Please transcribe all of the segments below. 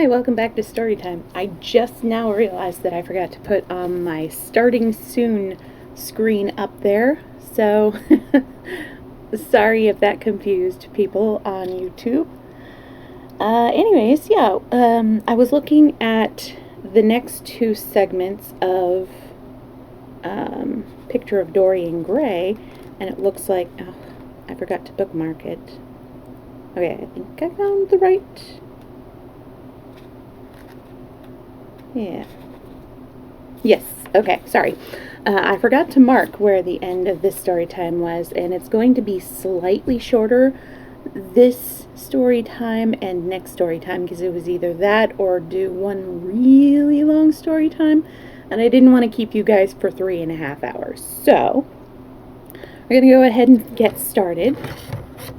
Hi, welcome back to Storytime. I just now realized that I forgot to put my starting soon screen up there, so sorry if that confused people on YouTube. I was looking at the next two segments of Picture of Dorian Gray, and it looks like, I forgot to bookmark it. Okay, I think I found the right... Yeah. Yes, okay, sorry. I forgot to mark where the end of this story time was, and it's going to be slightly shorter this story time and next story time, because it was either that or do one really long story time, and I didn't want to keep you guys for 3.5 hours. So, we're going to go ahead and get started,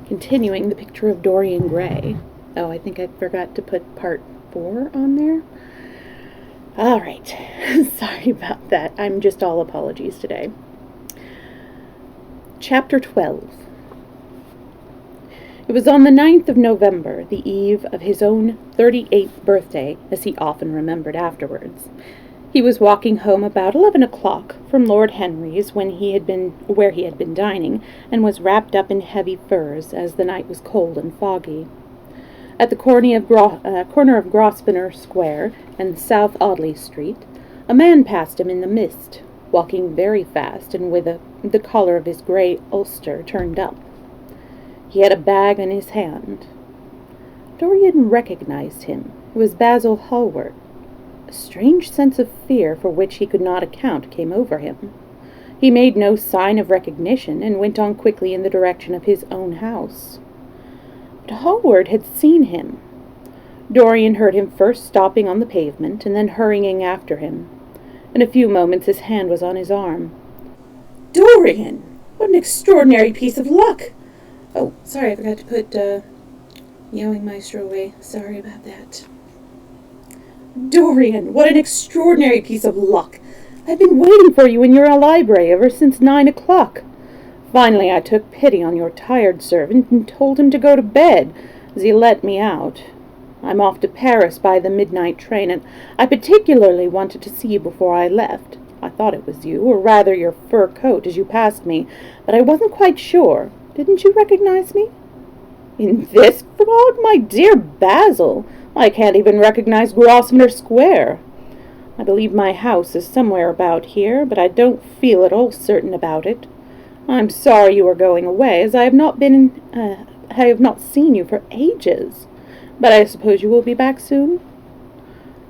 continuing the Picture of Dorian Gray. Oh, I think I forgot to put part 4 on there. Alright, sorry about that. I'm just all apologies today. Chapter 12. It was on the 9th of November, the eve of his own 38th birthday, as he often remembered afterwards. He was walking home about 11 o'clock from Lord Henry's where he had been dining, and was wrapped up in heavy furs, as the night was cold and foggy. At the corner of Grosvenor Square and South Audley Street, a man passed him in the mist, walking very fast and with the collar of his grey ulster turned up. He had a bag in his hand. Dorian recognized him. It was Basil Hallward. A strange sense of fear for which he could not account came over him. He made no sign of recognition and went on quickly in the direction of his own house. But Hallward had seen him. Dorian heard him first stopping on the pavement and then hurrying after him. In a few moments his hand was on his arm. "Dorian! What an extraordinary piece of luck!" Oh, sorry, I forgot to put Yowing Maestro away. Sorry about that. "Dorian, what an extraordinary piece of luck! I've been waiting for you in your library ever since 9 o'clock. Finally, I took pity on your tired servant and told him to go to bed, as he let me out. I'm off to Paris by the midnight train, and I particularly wanted to see you before I left. I thought it was you, or rather your fur coat, as you passed me, but I wasn't quite sure. Didn't you recognize me?" "In this fog, my dear Basil? I can't even recognize Grosvenor Square. I believe my house is somewhere about here, but I don't feel at all certain about it. I'm sorry you are going away, as I have not seen you for ages. But I suppose you will be back soon?"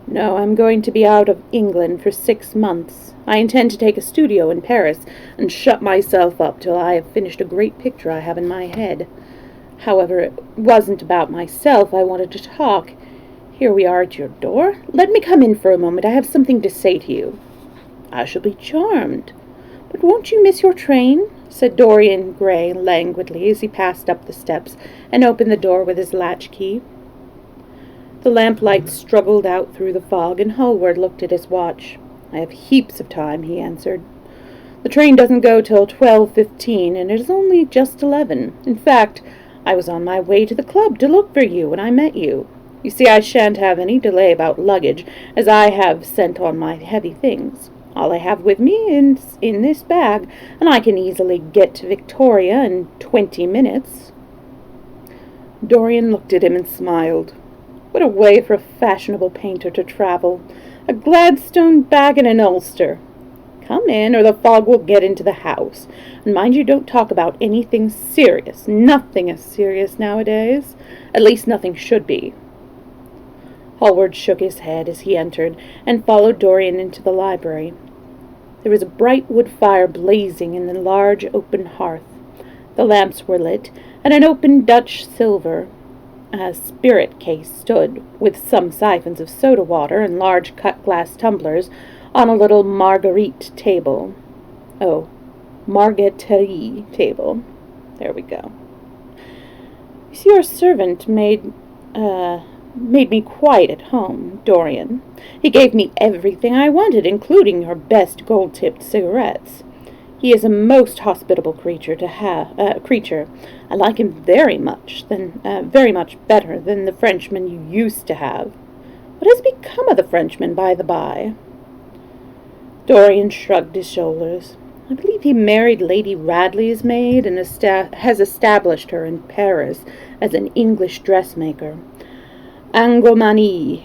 "No, I'm going to be out of England for 6 months. I intend to take a studio in Paris and shut myself up till I have finished a great picture I have in my head. However, it wasn't about myself I wanted to talk. Here we are at your door. Let me come in for a moment. I have something to say to you." "I shall be charmed. But won't you miss your train?" said Dorian Gray languidly as he passed up the steps and opened the door with his latchkey. The lamplight struggled out through the fog, and Hallward looked at his watch. "I have heaps of time," he answered. "The train doesn't go till 12:15, and it is only just 11. In fact, I was on my way to the club to look for you when I met you. You see, I shan't have any delay about luggage, as I have sent on my heavy things. All I have with me is in this bag, and I can easily get to Victoria in 20 minutes. Dorian looked at him and smiled. What a way for a fashionable painter to travel! A Gladstone bag and an ulster. Come in, or the fog will get into the house. And mind you don't talk about anything serious. Nothing is serious nowadays. At least nothing should be." Hallward shook his head as he entered, and followed Dorian into the library. There was a bright wood fire blazing in the large open hearth. The lamps were lit, and an open Dutch silver spirit case stood, with some siphons of soda water and large cut-glass tumblers, on a little marguerite table. Oh, margueterie table. There we go. "You see, your servant made me quite at home, Dorian. He gave me everything I wanted, including your best gold-tipped cigarettes. He is a most hospitable creature. I like him very much better than the Frenchman you used to have. What has become of the Frenchman, by the by?" Dorian shrugged his shoulders. "I believe he married Lady Radley's maid and has established her in Paris as an English dressmaker. Angomanie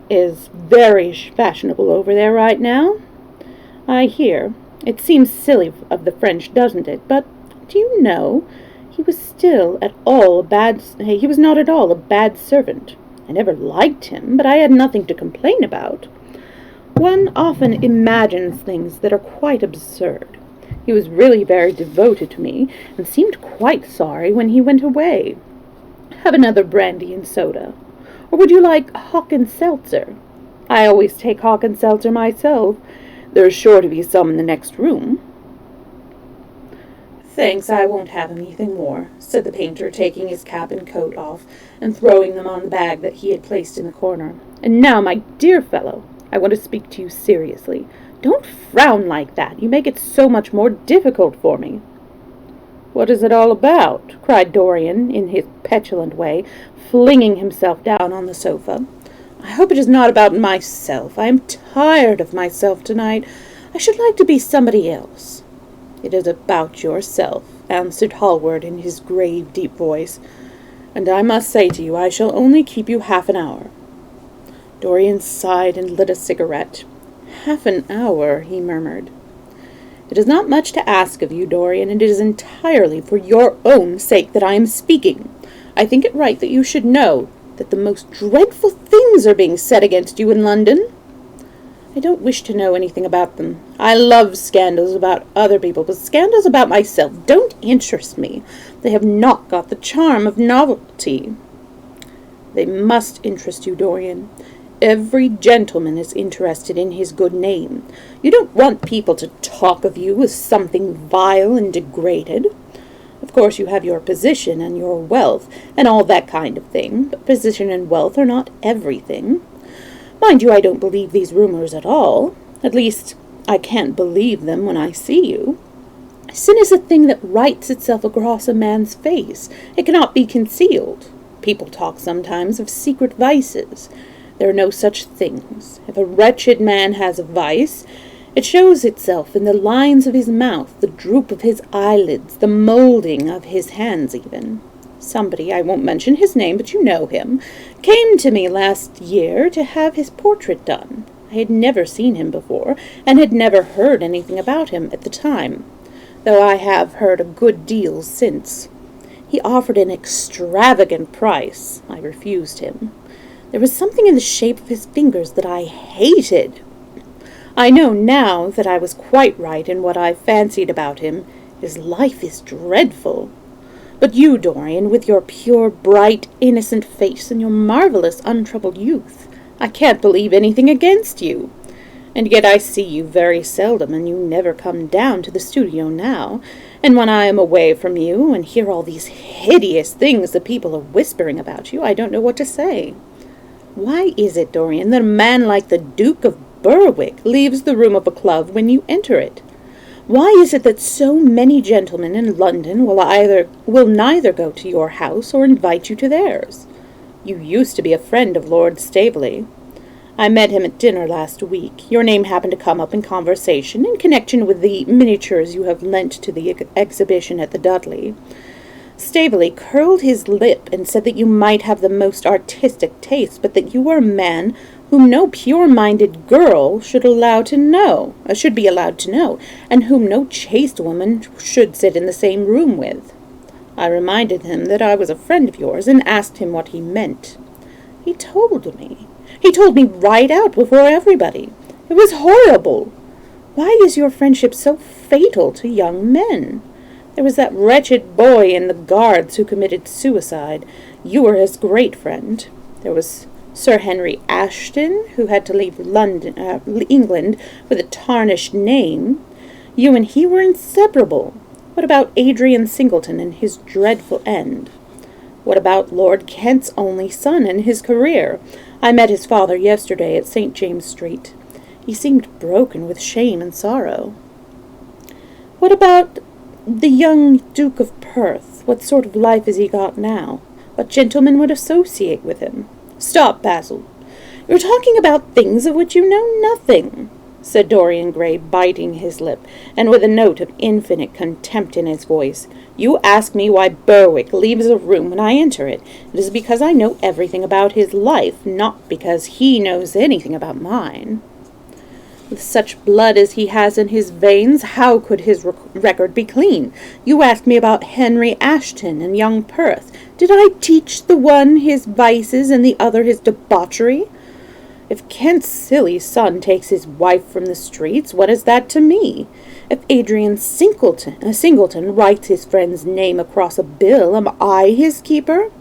is very fashionable over there right now, I hear. It seems silly of the French, doesn't it? But do you know, he was not at all a bad servant. I never liked him, but I had nothing to complain about. One often imagines things that are quite absurd. He was really very devoted to me, and seemed quite sorry when he went away. Have another brandy and soda. Or would you like hock and seltzer? I always take hock and seltzer myself. There's sure to be some in the next room." "Thanks, I won't have anything more," said the painter, taking his cap and coat off and throwing them on the bag that he had placed in the corner. "And now, my dear fellow, I want to speak to you seriously. Don't frown like that. You make it so much more difficult for me." "What is it all about?" cried Dorian, in his petulant way, flinging himself down on the sofa. "I hope it is not about myself. I am tired of myself tonight. I should like to be somebody else." "It is about yourself," answered Hallward in his grave, deep voice. "And I must say to you, I shall only keep you half an hour." Dorian sighed and lit a cigarette. "Half an hour," he murmured. "It is not much to ask of you, Dorian, and it is entirely for your own sake that I am speaking. I think it right that you should know that the most dreadful things are being said against you in London." "I don't wish to know anything about them. I love scandals about other people, but scandals about myself don't interest me. They have not got the charm of novelty." "They must interest you, Dorian. Every gentleman is interested in his good name. You don't want people to talk of you as something vile and degraded. Of course you have your position and your wealth, and all that kind of thing, but position and wealth are not everything. Mind you, I don't believe these rumors at all. At least, I can't believe them when I see you. Sin is a thing that writes itself across a man's face. It cannot be concealed. People talk sometimes of secret vices. There are no such things. If a wretched man has a vice, it shows itself in the lines of his mouth, the droop of his eyelids, the moulding of his hands even. Somebody, I won't mention his name, but you know him, came to me last year to have his portrait done. I had never seen him before, and had never heard anything about him at the time, though I have heard a good deal since. He offered an extravagant price. I refused him. There was something in the shape of his fingers that I hated. I know now that I was quite right in what I fancied about him. His life is dreadful. But you, Dorian, with your pure, bright, innocent face and your marvellous, untroubled youth, I can't believe anything against you. And yet I see you very seldom, and you never come down to the studio now. And when I am away from you, and hear all these hideous things that people are whispering about you, I don't know what to say. Why is it, Dorian, that a man like the Duke of Berwick leaves the room of a club when you enter it? Why is it that so many gentlemen in London will neither go to your house or invite you to theirs? You used to be a friend of Lord Staveley. I met him at dinner last week. Your name happened to come up in conversation in connection with the miniatures you have lent to the exhibition at the Dudley. Staveley curled his lip and said that you might have the most artistic taste, but that you were a man whom no pure-minded girl should be allowed to know, and whom no chaste woman should sit in the same room with. I reminded him that I was a friend of yours, and asked him what he meant. He told me. He told me right out before everybody. It was horrible. Why is your friendship so fatal to young men? There was that wretched boy in the Guards who committed suicide. You were his great friend. There was Sir Henry Ashton, who had to leave England with a tarnished name. You and he were inseparable. What about Adrian Singleton and his dreadful end? What about Lord Kent's only son and his career? I met his father yesterday at St. James Street. He seemed broken with shame and sorrow. What about the young Duke of Perth? What sort of life has he got now? What gentlemen would associate with him? Stop, Basil. You're talking about things of which you know nothing, said Dorian Gray, biting his lip, and with a note of infinite contempt in his voice. You ask me why Berwick leaves a room when I enter it. It is because I know everything about his life, not because he knows anything about mine. With such blood as he has in his veins, how could his record be clean? You asked me about Henry Ashton and young Perth. Did I teach the one his vices and the other his debauchery? If Kent's silly son takes his wife from the streets, what is that to me? If Adrian Singleton writes his friend's name across a bill, am I his keeper?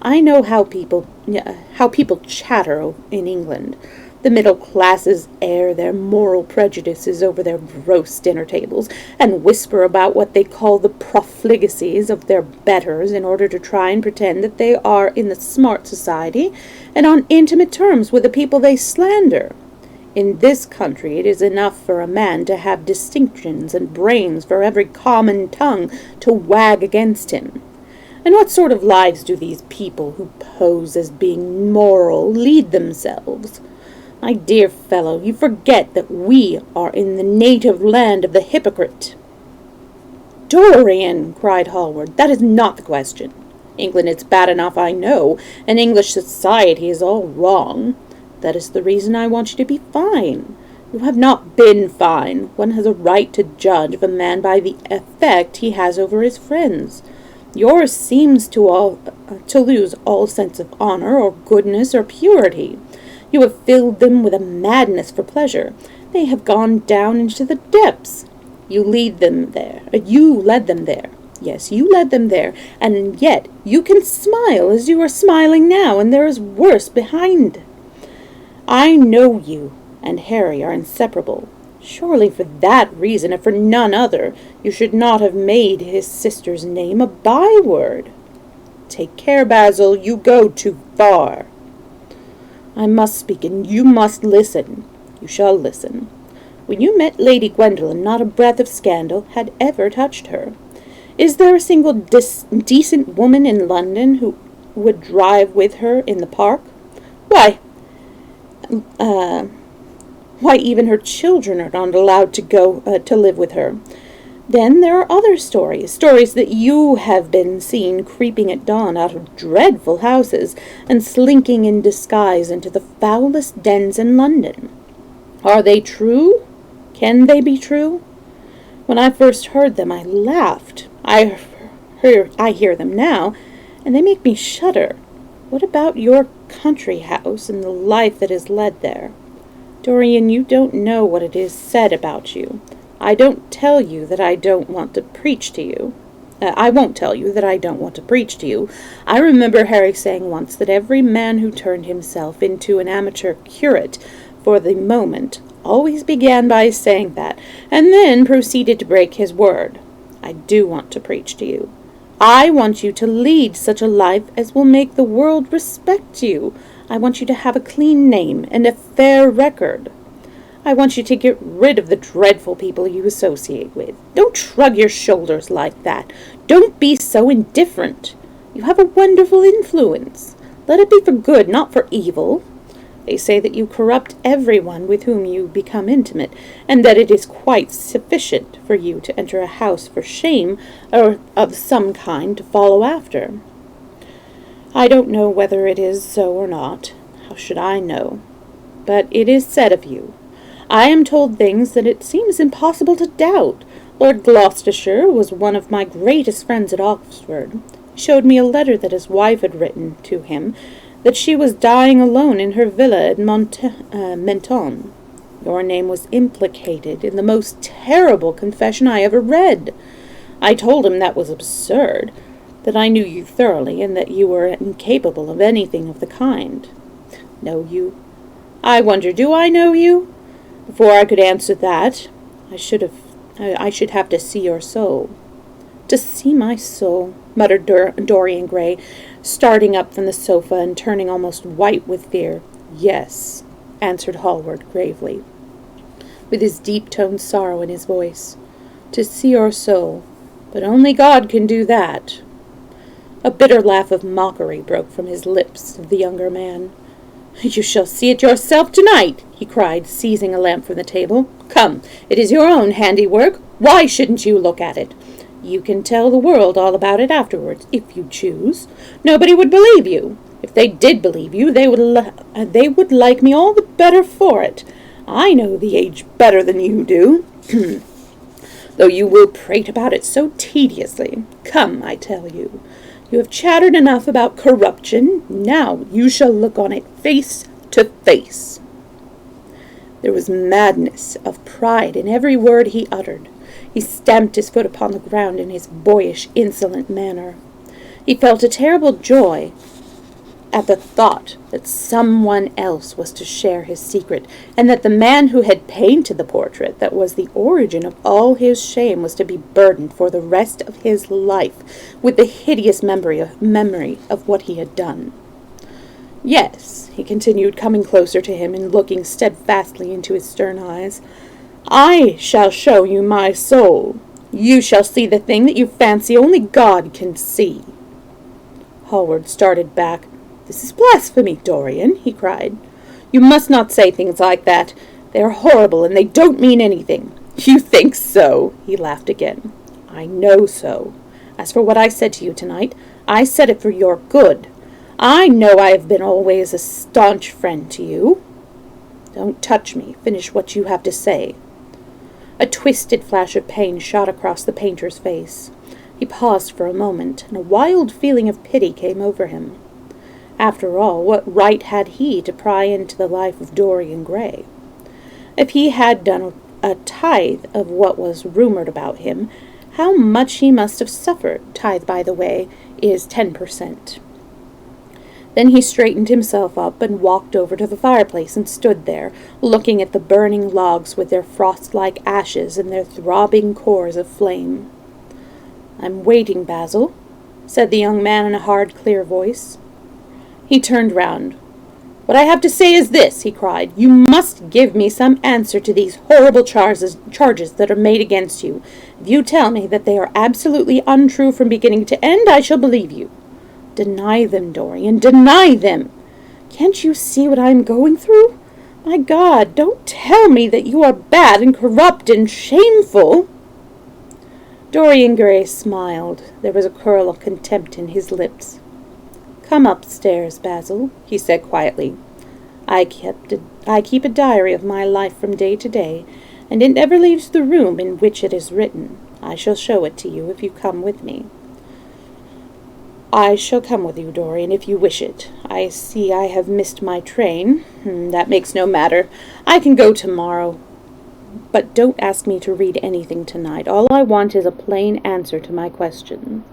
I know how people chatter in England. The middle classes air their moral prejudices over their gross dinner tables, and whisper about what they call the profligacies of their betters in order to try and pretend that they are in the smart society and on intimate terms with the people they slander. In this country it is enough for a man to have distinctions and brains for every common tongue to wag against him. And what sort of lives do these people who pose as being moral lead themselves? My dear fellow, you forget that we are in the native land of the hypocrite. Dorian, cried Hallward, that is not the question. England is bad enough, I know, and English society is all wrong. That is the reason I want you to be fine. You have not been fine. One has a right to judge of a man by the effect he has over his friends. Yours seems to lose all sense of honor or goodness or purity. You have filled them with a madness for pleasure. They have gone down into the depths. You led them there. Yes, you led them there, and yet you can smile as you are smiling now, and there is worse behind. I know you and Harry are inseparable. Surely for that reason, and for none other, you should not have made his sister's name a byword. Take care, Basil, you go too far. I must speak, and you must listen. You shall listen. When you met Lady Gwendolen, not a breath of scandal had ever touched her. Is there a single decent woman in London who would drive with her in the park? Why, even her children are not allowed to go to live with her. Then there are other stories that you have been seen creeping at dawn out of dreadful houses and slinking in disguise into the foulest dens in London. Are they true? Can they be true? When I first heard them, I laughed. I hear them now, and they make me shudder. What about your country house and the life that is led there? Dorian, you don't know what it is said about you. I don't tell you that I don't want to preach to you. I won't tell you that I don't want to preach to you. I remember Harry saying once that every man who turned himself into an amateur curate for the moment always began by saying that, and then proceeded to break his word. I do want to preach to you. I want you to lead such a life as will make the world respect you. I want you to have a clean name and a fair record. I want you to get rid of the dreadful people you associate with. Don't shrug your shoulders like that. Don't be so indifferent. You have a wonderful influence. Let it be for good, not for evil. They say that you corrupt everyone with whom you become intimate, and that it is quite sufficient for you to enter a house for shame or of some kind to follow after. I don't know whether it is so or not. How should I know? But it is said of you. I am told things that it seems impossible to doubt. Lord Gloucestershire was one of my greatest friends at Oxford. He showed me a letter that his wife had written to him, that she was dying alone in her villa at Menton. Your name was implicated in the most terrible confession I ever read. I told him that was absurd, that I knew you thoroughly, and that you were incapable of anything of the kind. Know you? I wonder, do I know you? Before I could answer that, I should have to see your soul. To see my soul, muttered Dorian Gray, starting up from the sofa and turning almost white with fear. Yes, answered Hallward gravely, with his deep-toned sorrow in his voice. To see your soul, but only God can do that. A bitter laugh of mockery broke from his lips of the younger man. You shall see it yourself tonight, he cried, seizing a lamp from the table. Come, it is your own handiwork. Why shouldn't you look at it? You can tell the world all about it afterwards, if you choose. Nobody would believe you. If they did believe you, they would like me all the better for it. I know the age better than you do, though you will prate about it so tediously. Come, I tell you. You have chattered enough about corruption. Now you shall look on it face to face. There was madness of pride in every word he uttered. He stamped his foot upon the ground in his boyish, insolent manner. He felt a terrible joy at the thought that someone else was to share his secret, and that the man who had painted the portrait that was the origin of all his shame was to be burdened for the rest of his life with the hideous memory of what he had done. Yes, he continued, coming closer to him and looking steadfastly into his stern eyes, I shall show you my soul. You shall see the thing that you fancy only God can see. Hallward started back. This is blasphemy, Dorian, he cried. You must not say things like that. They are horrible, and they don't mean anything. You think so, he laughed again. I know so. As for what I said to you tonight, I said it for your good. I know I have been always a staunch friend to you. Don't touch me. Finish what you have to say. A twisted flash of pain shot across the painter's face. He paused for a moment, and a wild feeling of pity came over him. After all, what right had he to pry into the life of Dorian Gray? If he had done a tithe of what was rumored about him, how much he must have suffered. Tithe, by the way, is 10%. Then he straightened himself up and walked over to the fireplace and stood there, looking at the burning logs with their frost-like ashes and their throbbing cores of flame. I'm waiting, Basil, said the young man in a hard, clear voice. He turned round. What I have to say is this, he cried. You must give me some answer to these horrible charges that are made against you. If you tell me that they are absolutely untrue from beginning to end, I shall believe you. Deny them, Dorian, deny them. Can't you see what I am going through? My God, don't tell me that you are bad and corrupt and shameful. Dorian Gray smiled. There was a curl of contempt in his lips. Come upstairs, Basil, he said quietly. I keep a diary of my life from day to day, and it never leaves the room in which it is written. I shall show it to you if you come with me. I shall come with you, Dorian, if you wish it. I see I have missed my train. That makes no matter. I can go tomorrow. But don't ask me to read anything tonight. All I want is a plain answer to my question.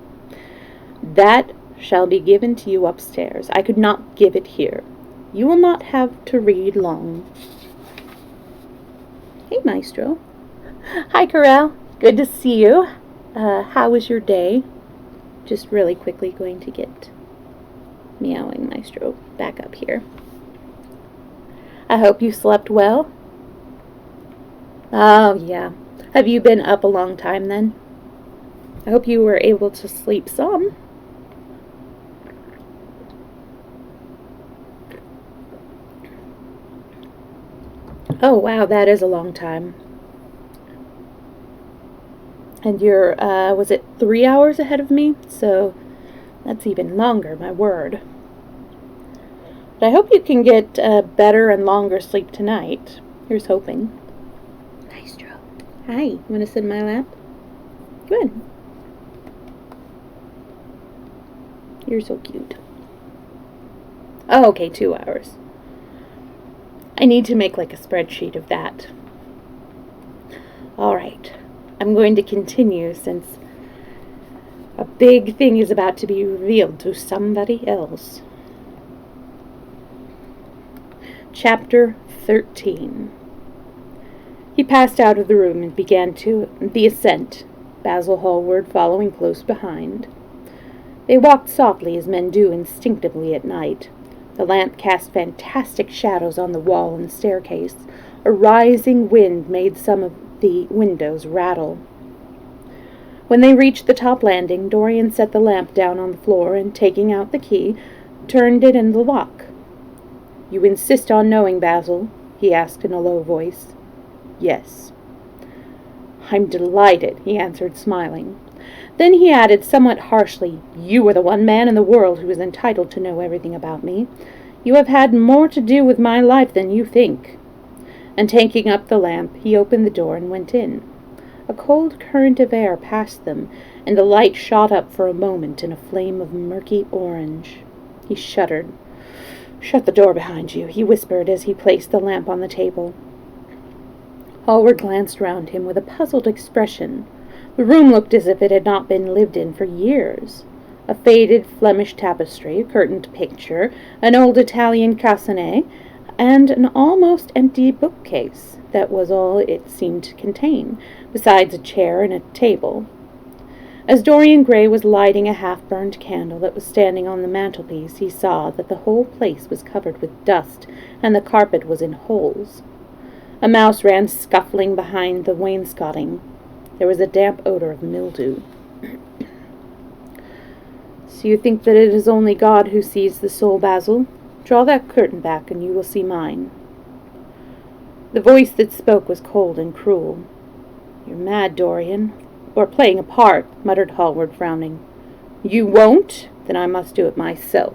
That shall be given to you upstairs. I could not give it here. You will not have to read long. Hey, Maestro. Hi, Corral. Good to see you. How was your day? Just really quickly going to get Meowing Maestro back up here. I hope you slept well. Oh, yeah. Have you been up a long time then? I hope you were able to sleep some. Oh, wow, that is a long time. And you're, was it 3 hours ahead of me? So that's even longer, my word. But I hope you can get better and longer sleep tonight. Here's hoping. Maestro. Hi, you want to sit in my lap? Good. You're so cute. Oh, okay, 2 hours. I need to make like a spreadsheet of that. All right. I'm going to continue since a big thing is about to be revealed to somebody else. Chapter 13. He passed out of the room and began the ascent, Basil Hallward following close behind. They walked softly as men do instinctively at night. The lamp cast fantastic shadows on the wall and staircase. A rising wind made some of the windows rattle. When they reached the top landing, Dorian set the lamp down on the floor and, taking out the key, turned it in the lock. You insist on knowing, Basil? He asked in a low voice. Yes. I'm delighted, he answered, smiling. Then he added somewhat harshly, You are the one man in the world who is entitled to know everything about me. You have had more to do with my life than you think. And taking up the lamp, he opened the door and went in. A cold current of air passed them, and the light shot up for a moment in a flame of murky orange. He shuddered. Shut the door behind you, he whispered as he placed the lamp on the table. Hallward glanced round him with a puzzled expression. The room looked as if it had not been lived in for years. A faded Flemish tapestry, a curtained picture, an old Italian cassone, and an almost empty bookcase. That was all it seemed to contain, besides a chair and a table. As Dorian Gray was lighting a half-burned candle that was standing on the mantelpiece, he saw that the whole place was covered with dust, and the carpet was in holes. A mouse ran scuffling behind the wainscoting. There was a damp odor of mildew. So you think that it is only God who sees the soul, Basil? Draw that curtain back, and you will see mine. The voice that spoke was cold and cruel. You're mad, Dorian. Or playing a part, muttered Hallward, frowning. You won't? Then I must do it myself,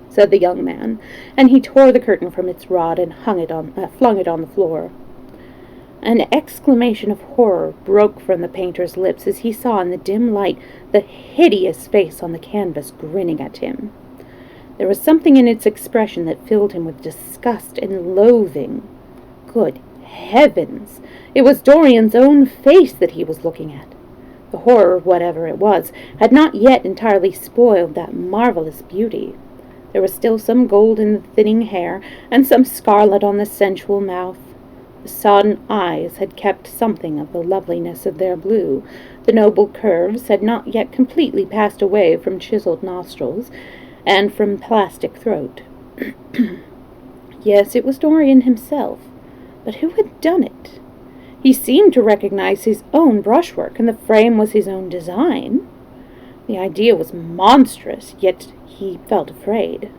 said the young man, and he tore the curtain from its rod and flung it on the floor. An exclamation of horror broke from the painter's lips as he saw in the dim light the hideous face on the canvas grinning at him. There was something in its expression that filled him with disgust and loathing. Good heavens! It was Dorian's own face that he was looking at. The horror, whatever it was, had not yet entirely spoiled that marvelous beauty. There was still some gold in the thinning hair, and some scarlet on the sensual mouth. The sodden eyes had kept something of the loveliness of their blue. The noble curves had not yet completely passed away from chiseled nostrils, and from plastic throat. Yes, it was Dorian himself. But who had done it? He seemed to recognize his own brushwork, and the frame was his own design. The idea was monstrous, yet he felt afraid.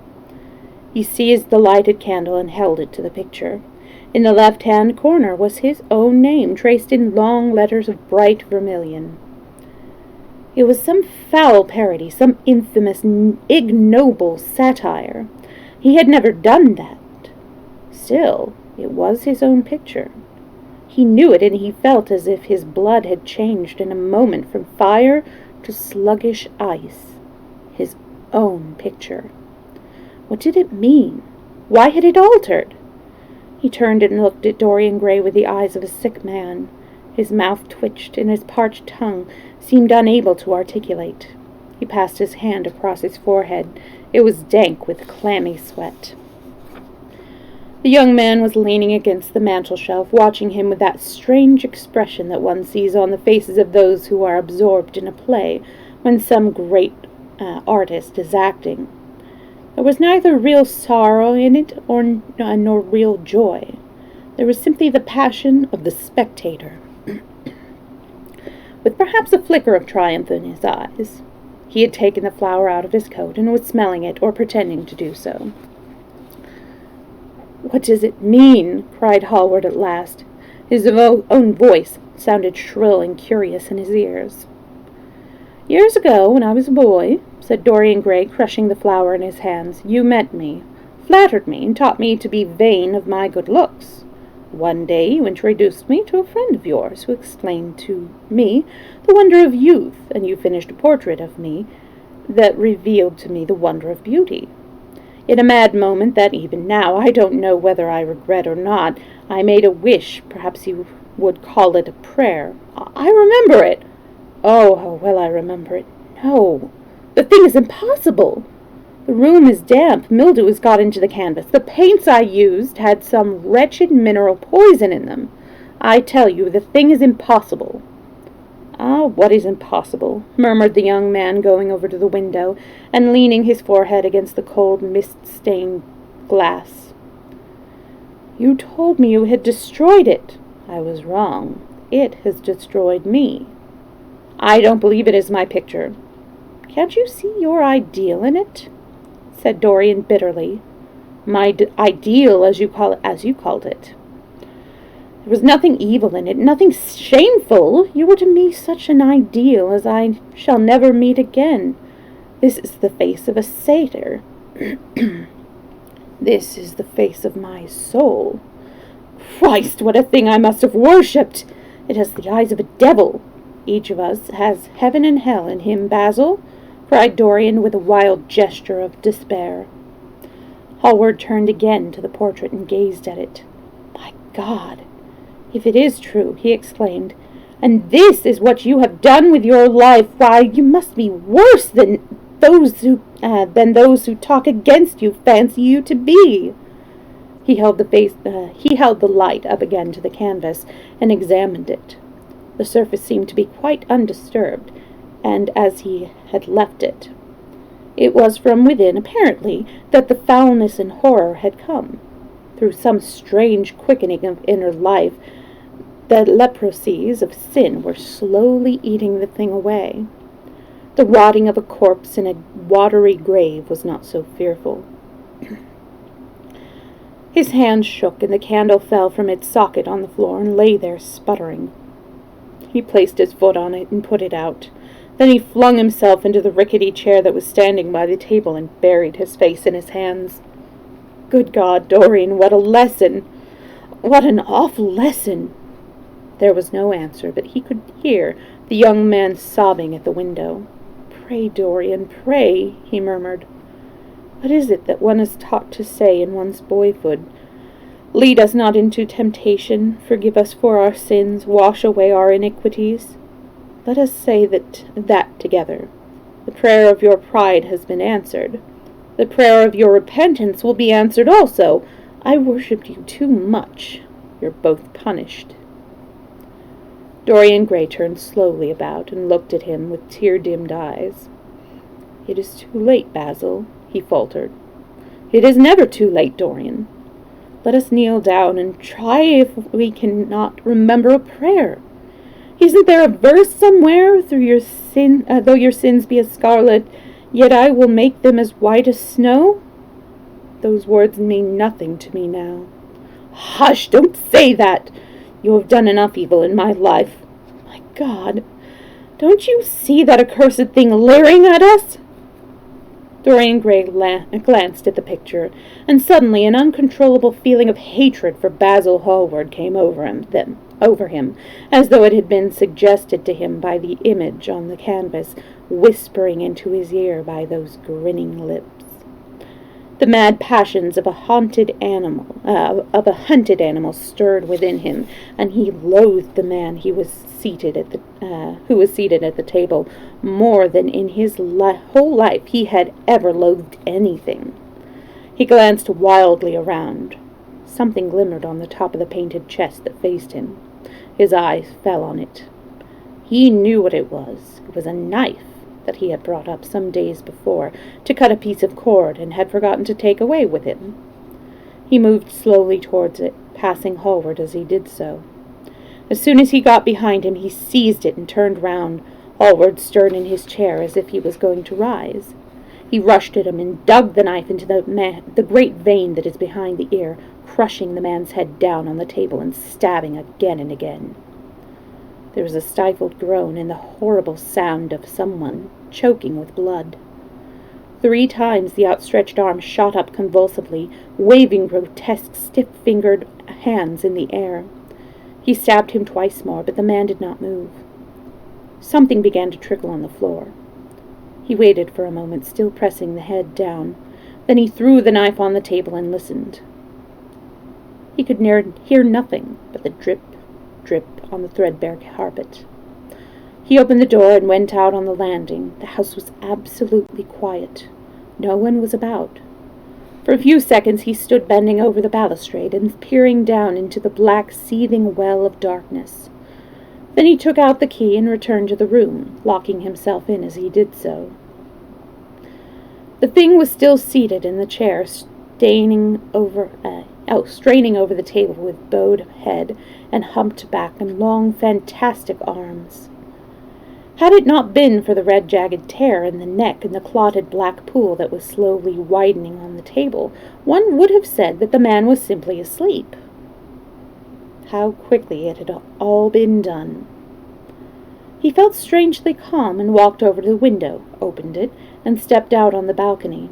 He seized the lighted candle and held it to the picture. In the left-hand corner was his own name, traced in long letters of bright vermilion. It was some foul parody, some infamous, ignoble satire. He had never done that. Still, it was his own picture. He knew it, and he felt as if his blood had changed in a moment from fire to sluggish ice. His own picture. What did it mean? Why had it altered? He turned and looked at Dorian Gray with the eyes of a sick man. His mouth twitched, and his parched tongue seemed unable to articulate. He passed his hand across his forehead. It was dank with clammy sweat. The young man was leaning against the mantel-shelf, watching him with that strange expression that one sees on the faces of those who are absorbed in a play when some great artist is acting. There was neither real sorrow in it nor real joy. There was simply the passion of the spectator, with perhaps a flicker of triumph in his eyes. He had taken the flower out of his coat and was smelling it, or pretending to do so. "What does it mean?" cried Hallward at last. His own voice sounded shrill and curious in his ears. "Years ago, when I was a boy," said Dorian Gray, crushing the flower in his hands, "you met me, flattered me, and taught me to be vain of my good looks. One day you introduced me to a friend of yours, who explained to me the wonder of youth, and you finished a portrait of me that revealed to me the wonder of beauty. In a mad moment that even now I don't know whether I regret or not, I made a wish, perhaps you would call it a prayer. I remember it. Oh, how well I remember it. No, the thing is impossible. The room is damp. Mildew has got into the canvas. The paints I used had some wretched mineral poison in them. I tell you, the thing is impossible." "Ah, what is impossible?" murmured the young man, going over to the window and leaning his forehead against the cold, mist-stained glass. "You told me you had destroyed it." "I was wrong. It has destroyed me." "I don't believe it is my picture." "Can't you see your ideal in it?" said Dorian bitterly. My ideal, as you called it. There was nothing evil in it, nothing shameful. You were to me such an ideal as I shall never meet again. This is the face of a satyr. This is the face of my soul. Christ, what a thing I must have worshipped! It has the eyes of a devil. Each of us has heaven and hell in him, Basil, cried Dorian with a wild gesture of despair. Hallward turned again to the portrait and gazed at it. My God! If it is true, he exclaimed, and this is what you have done with your life, why, you must be worse than those who talk against you fancy you to be. He held the light up again to the canvas and examined it. The surface seemed to be quite undisturbed, and as he had left it. It was from within, apparently, that the foulness and horror had come. Through some strange quickening of inner life, the leprosies of sin were slowly eating the thing away. The rotting of a corpse in a watery grave was not so fearful. His hand shook, and the candle fell from its socket on the floor and lay there sputtering. He placed his foot on it and put it out. Then he flung himself into the rickety chair that was standing by the table and buried his face in his hands. Good God, Dorian, what a lesson! What an awful lesson! There was no answer, but he could hear the young man sobbing at the window. Pray, Dorian, pray, he murmured. What is it that one is taught to say in one's boyhood? Lead us not into temptation, forgive us for our sins, wash away our iniquities. Let us say that together. The prayer of your pride has been answered. The prayer of your repentance will be answered also. I worshipped you too much. You're both punished. Dorian Gray turned slowly about and looked at him with tear-dimmed eyes. It is too late, Basil, he faltered. It is never too late, Dorian. Let us kneel down and try if we cannot remember a prayer. Isn't there a verse somewhere, though your sins be as scarlet, yet I will make them as white as snow? Those words mean nothing to me now. Hush, don't say that. You have done enough evil in my life. My God, don't you see that accursed thing leering at us? Dorian Gray glanced at the picture, and suddenly an uncontrollable feeling of hatred for Basil Hallward came over him, as though it had been suggested to him by the image on the canvas, whispering into his ear by those grinning lips. The mad passions of a hunted animal stirred within him, and he loathed the man who was seated at the table more than in his whole life he had ever loathed anything. He glanced wildly around. Something glimmered on the top of the painted chest that faced him. His eyes fell on it. He knew what it was. It was a knife that he had brought up some days before to cut a piece of cord and had forgotten to take away with him. He moved slowly towards it, passing Hallward as he did so. As soon as he got behind him, he seized it and turned round. Hallward stirred in his chair as if he was going to rise. He rushed at him and dug the knife into the great vein that is behind the ear, crushing the man's head down on the table and stabbing again and again. There was a stifled groan and the horrible sound of someone choking with blood. 3 times the outstretched arm shot up convulsively, waving grotesque, stiff-fingered hands in the air. He stabbed him twice more, but the man did not move. Something began to trickle on the floor. He waited for a moment, still pressing the head down. Then he threw the knife on the table and listened. He could hear nothing but the drip, drip on the threadbare carpet. He opened the door and went out on the landing. The house was absolutely quiet. No one was about. For a few seconds he stood bending over the balustrade and peering down into the black, seething well of darkness. Then he took out the key and returned to the room, locking himself in as he did so. The thing was still seated in the chair, straining over the table with bowed head and humped back and long, fantastic arms. Had it not been for the red jagged tear in the neck and the clotted black pool that was slowly widening on the table, one would have said that the man was simply asleep. How quickly it had all been done. He felt strangely calm and walked over to the window, opened it, and stepped out on the balcony.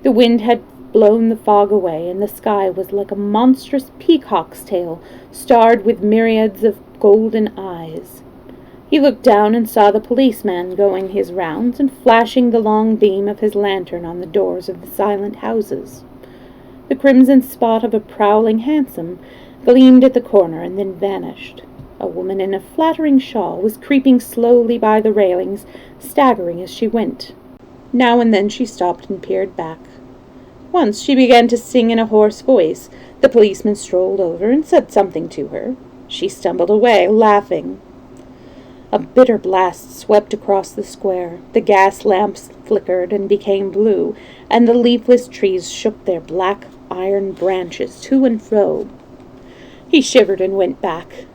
The wind had blown the fog away, and the sky was like a monstrous peacock's tail, starred with myriads of golden eyes. He looked down and saw the policeman going his rounds and flashing the long beam of his lantern on the doors of the silent houses. The crimson spot of a prowling hansom gleamed at the corner and then vanished. A woman in a flattering shawl was creeping slowly by the railings, staggering as she went. Now and then she stopped and peered back. Once she began to sing in a hoarse voice. The policeman strolled over and said something to her. She stumbled away, laughing. A bitter blast swept across the square. The gas lamps flickered and became blue, and the leafless trees shook their black iron branches to and fro. He shivered and went back,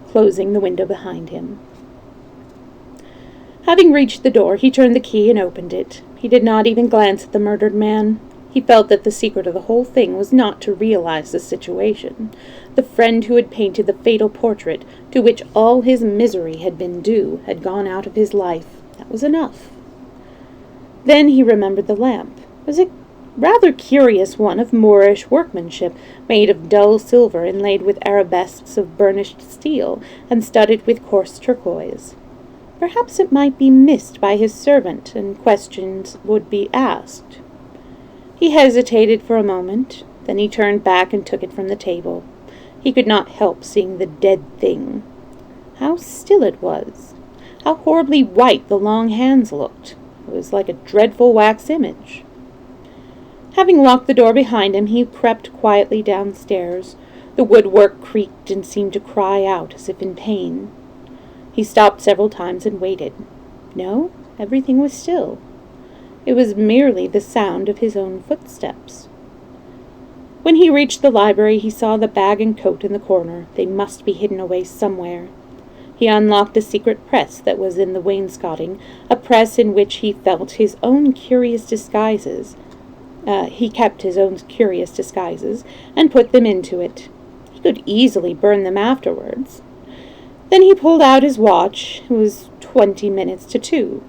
closing the window behind him. Having reached the door, he turned the key and opened it. He did not even glance at the murdered man. He felt that the secret of the whole thing was not to realize the situation. The friend who had painted the fatal portrait, to which all his misery had been due, had gone out of his life. That was enough. Then he remembered the lamp. It was a rather curious one of Moorish workmanship, made of dull silver inlaid with arabesques of burnished steel, and studded with coarse turquoise. Perhaps it might be missed by his servant, and questions would be asked. He hesitated for a moment, then he turned back and took it from the table. He could not help seeing the dead thing. How still it was! How horribly white the long hands looked! It was like a dreadful wax image. Having locked the door behind him, he crept quietly downstairs. The woodwork creaked and seemed to cry out as if in pain. He stopped several times and waited. No, everything was still. It was merely the sound of his own footsteps. When he reached the library, he saw the bag and coat in the corner. They must be hidden away somewhere. He unlocked a secret press that was in the wainscoting, a press in which he felt his own curious disguises. He kept his own curious disguises, and put them into it. He could easily burn them afterwards. Then he pulled out his watch. It was 20 minutes to 2.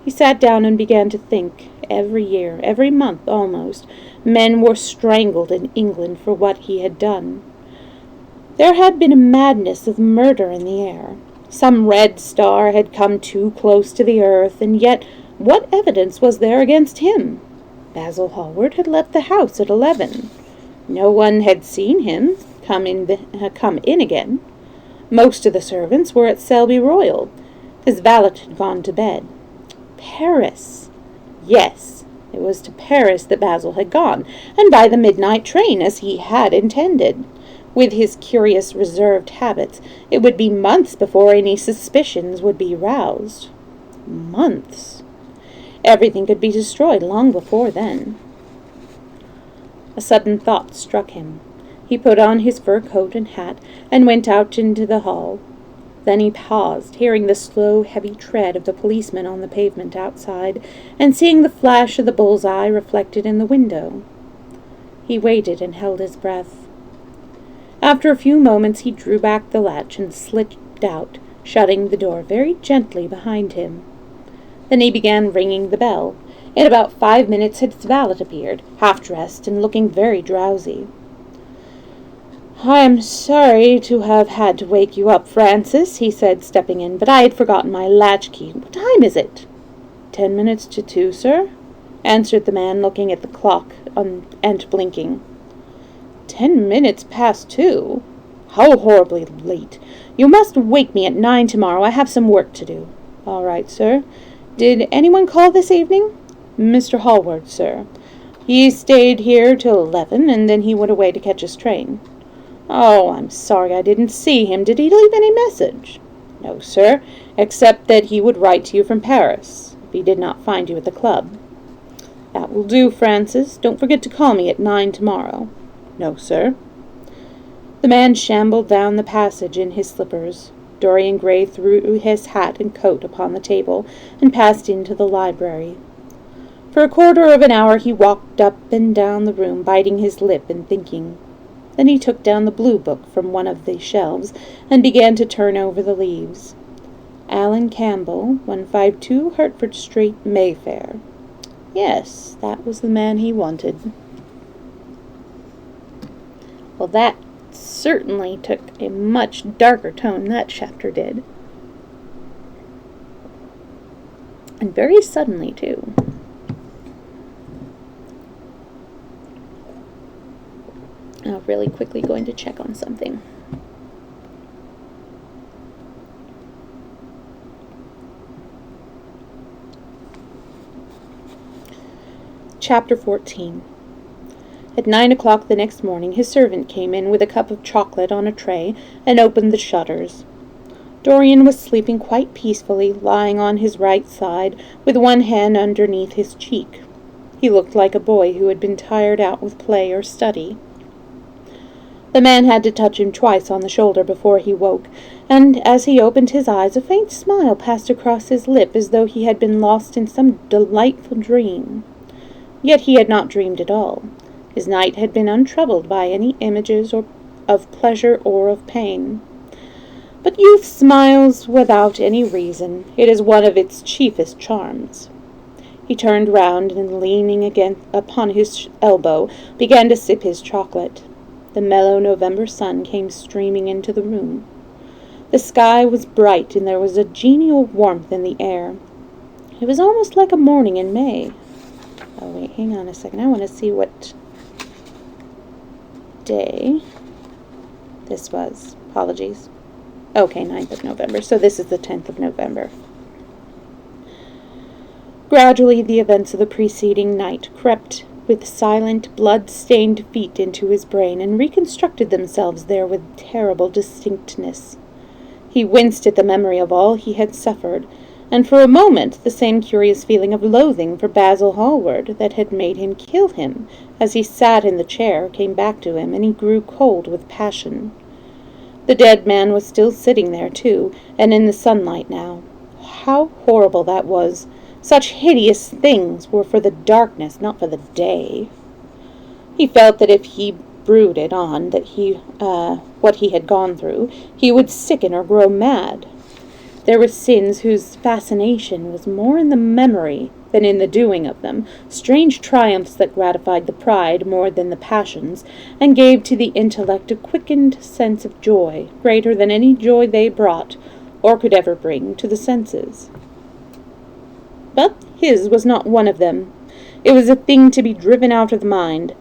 He sat down and began to think. Every year, every month almost, men were strangled in England for what he had done. There had been a madness of murder in the air. Some red star had come too close to the earth, and yet what evidence was there against him? Basil Hallward had left the house at 11. No one had seen him come in again. Most of the servants were at Selby Royal. His valet had gone to bed. Paris. Yes, it was to Paris that Basil had gone, and by the midnight train, as he had intended. With his curious reserved habits, it would be months before any suspicions would be roused. Months. Everything could be destroyed long before then. A sudden thought struck him. He put on his fur coat and hat and went out into the hall. Then he paused, hearing the slow, heavy tread of the policeman on the pavement outside, and seeing the flash of the bull's-eye reflected in the window. He waited and held his breath. After a few moments he drew back the latch and slipped out, shutting the door very gently behind him. Then he began ringing the bell. In about 5 minutes his valet appeared, half-dressed and looking very drowsy. "I am sorry to have had to wake you up, Francis," he said, stepping in, "but I had forgotten my latchkey. What time is it?" 10 minutes to 2, sir," answered the man, looking at the clock and blinking. 10 minutes past 2? How horribly late. You must wake me at 9 tomorrow. I have some work to do. All right, sir. Did anyone call this evening? Mr. Hallward, sir. He stayed here till 11, and then he went away to catch his train. Oh, I'm sorry I didn't see him. Did he leave any message? No, sir, except that he would write to you from Paris, if he did not find you at the club. That will do, Francis. Don't forget to call me at 9 tomorrow. No, sir. The man shambled down the passage in his slippers. Dorian Gray threw his hat and coat upon the table and passed into the library. For a quarter of an hour he walked up and down the room, biting his lip and thinking. Then he took down the blue book from one of the shelves and began to turn over the leaves. Alan Campbell, 152 Hertford Street, Mayfair. Yes, that was the man he wanted. Well, that certainly took a much darker tone, that chapter did. And very suddenly, too. I'm really quickly going to check on something. Chapter 14. At 9 o'clock the next morning, his servant came in with a cup of chocolate on a tray and opened the shutters. Dorian was sleeping quite peacefully, lying on his right side, with one hand underneath his cheek. He looked like a boy who had been tired out with play or study. The man had to touch him twice on the shoulder before he woke, and as he opened his eyes, a faint smile passed across his lip as though he had been lost in some delightful dream. Yet he had not dreamed at all. His night had been untroubled by any images of pleasure or of pain. But youth smiles without any reason. It is one of its chiefest charms. He turned round and, leaning again upon his elbow, began to sip his chocolate. The mellow November sun came streaming into the room. The sky was bright, and there was a genial warmth in the air. It was almost like a morning in May. Oh, wait, hang on a second. I want to see what day this was. Apologies. Okay, 9th of November. So this is the 10th of November. Gradually, the events of the preceding night crept with silent, blood-stained feet into his brain and reconstructed themselves there with terrible distinctness. He winced at the memory of all he had suffered, and for a moment the same curious feeling of loathing for Basil Hallward that had made him kill him as he sat in the chair came back to him, and he grew cold with passion. The dead man was still sitting there, too, and in the sunlight now. How horrible that was! Such hideous things were for the darkness, not for the day. He felt that if he brooded on what he had gone through, he would sicken or grow mad. There were sins whose fascination was more in the memory than in the doing of them, strange triumphs that gratified the pride more than the passions, and gave to the intellect a quickened sense of joy, greater than any joy they brought, or could ever bring, to the senses. But his was not one of them. It was a thing to be driven out of the mind,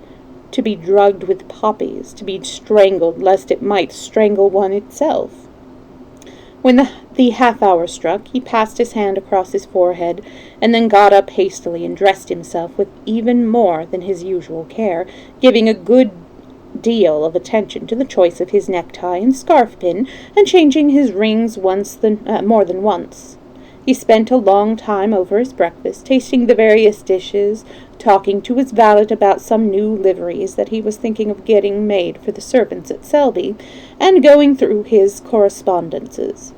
to be drugged with poppies, to be strangled lest it might strangle one itself. When the half-hour struck, he passed his hand across his forehead, and then got up hastily and dressed himself with even more than his usual care, giving a good deal of attention to the choice of his necktie and scarf-pin, and changing his rings more than once. He spent a long time over his breakfast, tasting the various dishes, talking to his valet about some new liveries that he was thinking of getting made for the servants at Selby, and going through his correspondences.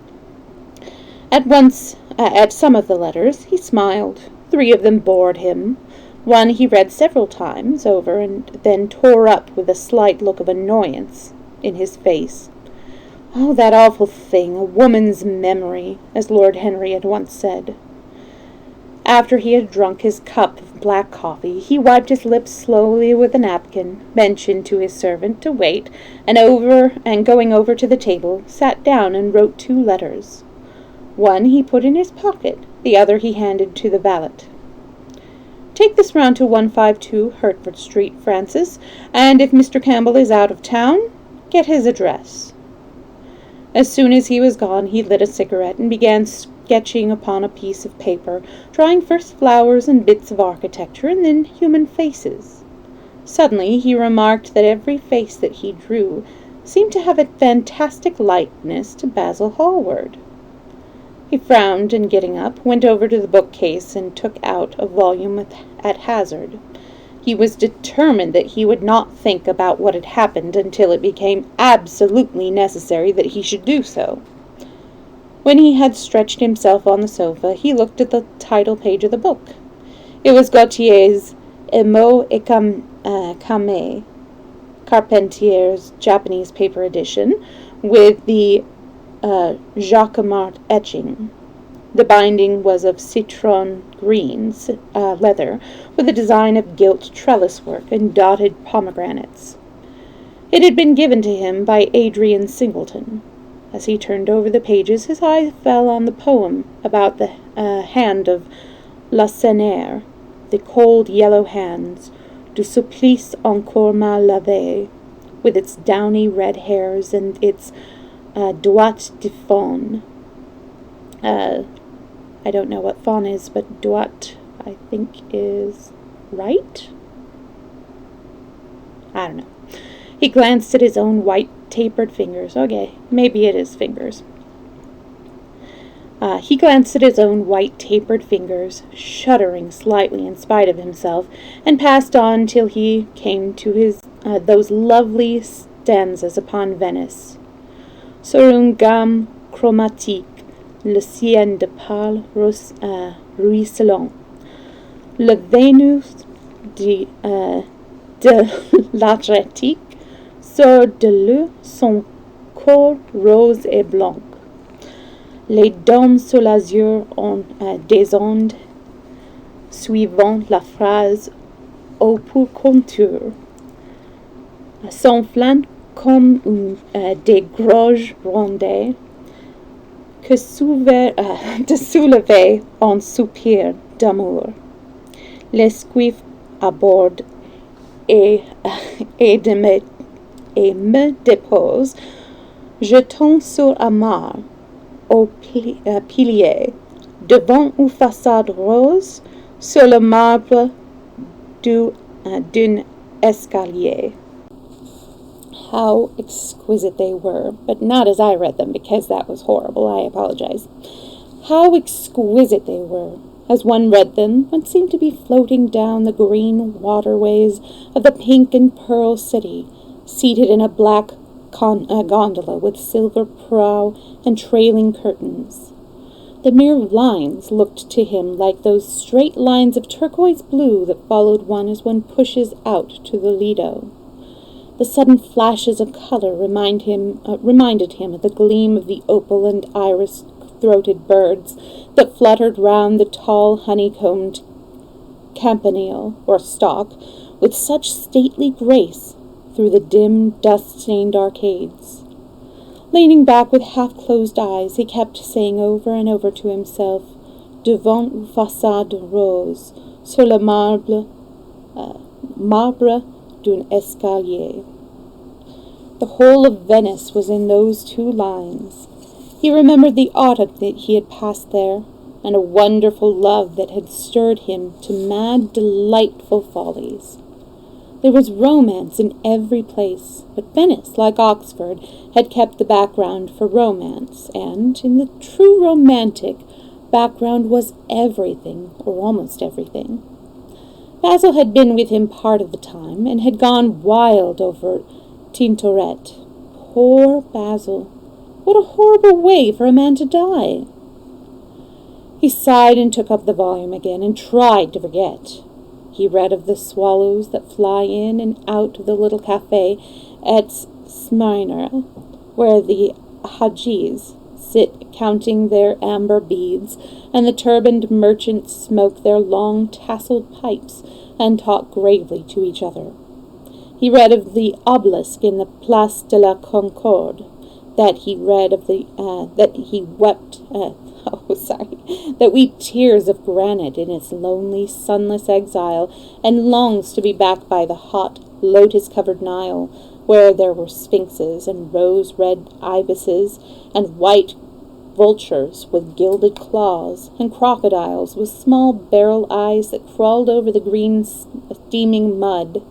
At some of the letters, he smiled. 3 of them bored him. One he read several times over, and then tore up with a slight look of annoyance in his face. Oh, that awful thing, a woman's memory, as Lord Henry had once said. After he had drunk his cup of black coffee, he wiped his lips slowly with a napkin, mentioned to his servant to wait, and going over to the table, sat down and wrote 2 letters. One he put in his pocket, the other he handed to the valet. "Take this round to 152 Hertford Street, Francis, and if Mr. Campbell is out of town, get his address." As soon as he was gone, he lit a cigarette and began sketching upon a piece of paper, drawing first flowers and bits of architecture, and then human faces. Suddenly he remarked that every face that he drew seemed to have a fantastic likeness to Basil Hallward. He frowned, and getting up, went over to the bookcase and took out a volume at hazard. He was determined that he would not think about what had happened until it became absolutely necessary that he should do so. When he had stretched himself on the sofa, he looked at the title page of the book. It was Gautier's Emo et Kame, Carpentier's Japanese paper edition, with the Jacquemart etching. The binding was of citron green leather, with a design of gilt trellis work and dotted pomegranates. It had been given to him by Adrian Singleton. As he turned over the pages, his eye fell on the poem about the hand of Lacenaire, the cold yellow hands, du supplice encore mal lavé, with its downy red hairs and its doigts de faune. I don't know what faune is, but doigt, I think, is right? I don't know. He glanced at his own white, tapered fingers. Okay, maybe it is fingers. He glanced at his own white, tapered fingers, shuddering slightly in spite of himself, and passed on till he came to his those lovely stanzas upon Venice. Sur une gamme chromatique, le ciel de pâle ruisselant, le Vénus de l'Adriatique, sort de l'eau son corps rose et blanc. Les dômes sur l'azur ont des ondes, suivant la phrase au pour contour. Son flanc comme des grosses rondelles que de soulever un soupir d'amour. L'esquif aborde et me dépose, jetant sur Amar, au pilier, devant une façade rose, sur le marbre d'un escalier. How exquisite they were, but not as I read them, because that was horrible. I apologize. How exquisite they were. As one read them, one seemed to be floating down the green waterways of the pink and pearl city, seated in a black gondola with silver prow and trailing curtains. The mere lines looked to him like those straight lines of turquoise blue that followed one as one pushes out to the Lido. The sudden flashes of color reminded him of the gleam of the opal and iris-throated birds that fluttered round the tall honeycombed campanile, or stalk, with such stately grace through the dim, dust-stained arcades. Leaning back with half-closed eyes, he kept saying over and over to himself, devant une façade rose, sur le marbre d'un escalier. The whole of Venice was in those two lines. He remembered the autumn that he had passed there, and a wonderful love that had stirred him to mad, delightful follies. There was romance in every place, but Venice, like Oxford, had kept the background for romance, and in the true romantic, background was everything, or almost everything. Basil had been with him part of the time, and had gone wild over Tintoret. Poor Basil! What a horrible way for a man to die! He sighed and took up the volume again, and tried to forget. He read of the swallows that fly in and out of the little cafe at Smyrna, where the Hajis sit counting their amber beads, and the turbaned merchants smoke their long tasseled pipes and talk gravely to each other. He read of the obelisk in the Place de la Concorde, that weep tears of granite in its lonely, sunless exile, and longs to be back by the hot, lotus-covered Nile, where there were sphinxes and rose-red ibises, and white vultures with gilded claws, and crocodiles with small barrel eyes that crawled over the green, steaming mud.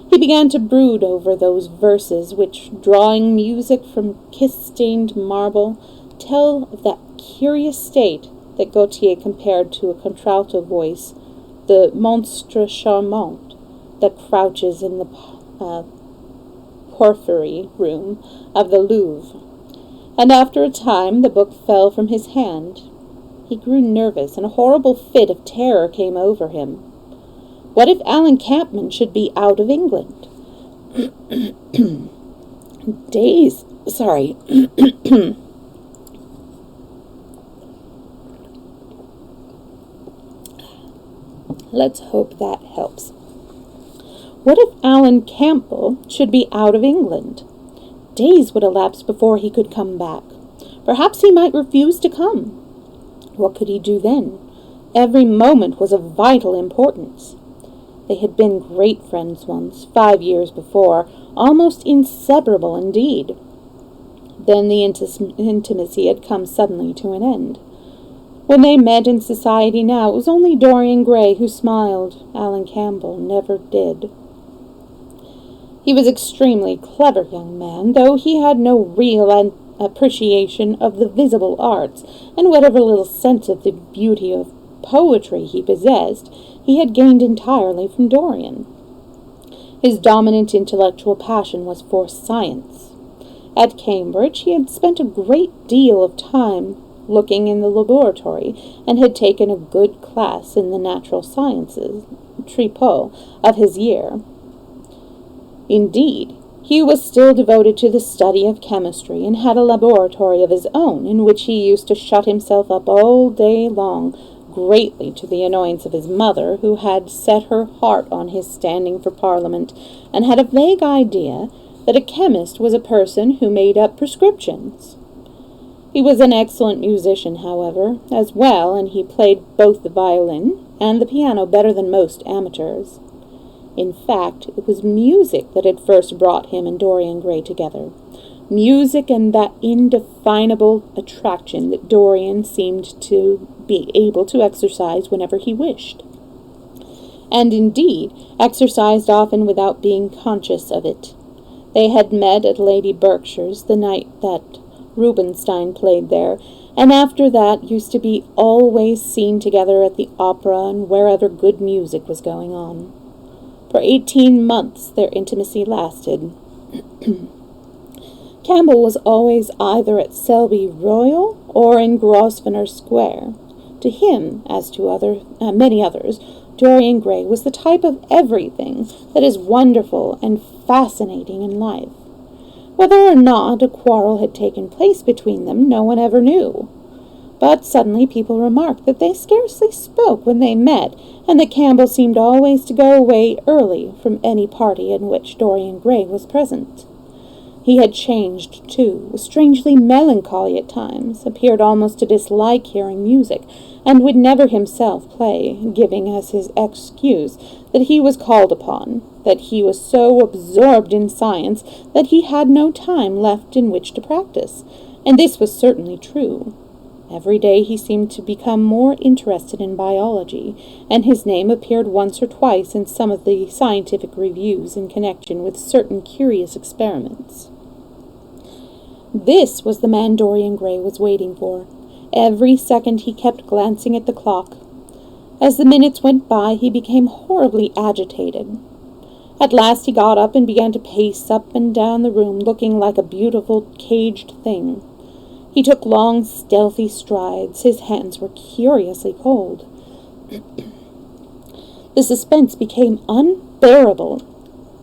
He began to brood over those verses which, drawing music from kiss-stained marble, tell of that curious state that Gautier compared to a contralto voice, the monstre charmant that crouches in the porphyry room of the Louvre. and after a time the book fell from his hand. He grew nervous, and a horrible fit of terror came over him. What if Alan Campman should be out of England? Let's hope that helps. What if Alan Campbell should be out of England? Days would elapse before he could come back. Perhaps he might refuse to come. What could he do then? Every moment was of vital importance. They had been great friends once, 5 years before, almost inseparable indeed. Then the intimacy had come suddenly to an end. When they met in society now, it was only Dorian Gray who smiled. Alan Campbell never did. He was an extremely clever young man, though he had no real appreciation of the visible arts, and whatever little sense of the beauty of poetry he possessed, he had gained entirely from Dorian. His dominant intellectual passion was for science. At Cambridge he had spent a great deal of time looking in the laboratory, and had taken a good class in the natural sciences, tripos, of his year. Indeed, he was still devoted to the study of chemistry, and had a laboratory of his own, in which he used to shut himself up all day long, greatly to the annoyance of his mother, who had set her heart on his standing for Parliament, and had a vague idea that a chemist was a person who made up prescriptions. He was an excellent musician, however, as well, and he played both the violin and the piano better than most amateurs. In fact, it was music that had first brought him and Dorian Gray together. Music and that indefinable attraction that Dorian seemed to be able to exercise whenever he wished. And indeed, exercised often without being conscious of it. They had met at Lady Berkshire's the night that Rubinstein played there, and after that used to be always seen together at the opera and wherever good music was going on. For 18 months their intimacy lasted. Campbell was always either at Selby Royal or in Grosvenor Square. To him, as to many others, Dorian Gray was the type of everything that is wonderful and fascinating in life. Whether or not a quarrel had taken place between them, no one ever knew. But suddenly people remarked that they scarcely spoke when they met, and that Campbell seemed always to go away early from any party in which Dorian Gray was present. He had changed, too, was strangely melancholy at times, appeared almost to dislike hearing music, and would never himself play, giving as his excuse that he was called upon, that he was so absorbed in science that he had no time left in which to practice, and this was certainly true. Every day he seemed to become more interested in biology, and his name appeared once or twice in some of the scientific reviews in connection with certain curious experiments. This was the man Dorian Gray was waiting for. Every second he kept glancing at the clock. As the minutes went by, he became horribly agitated. At last he got up and began to pace up and down the room, looking like a beautiful caged thing. He took long, stealthy strides. His hands were curiously cold. The suspense became unbearable.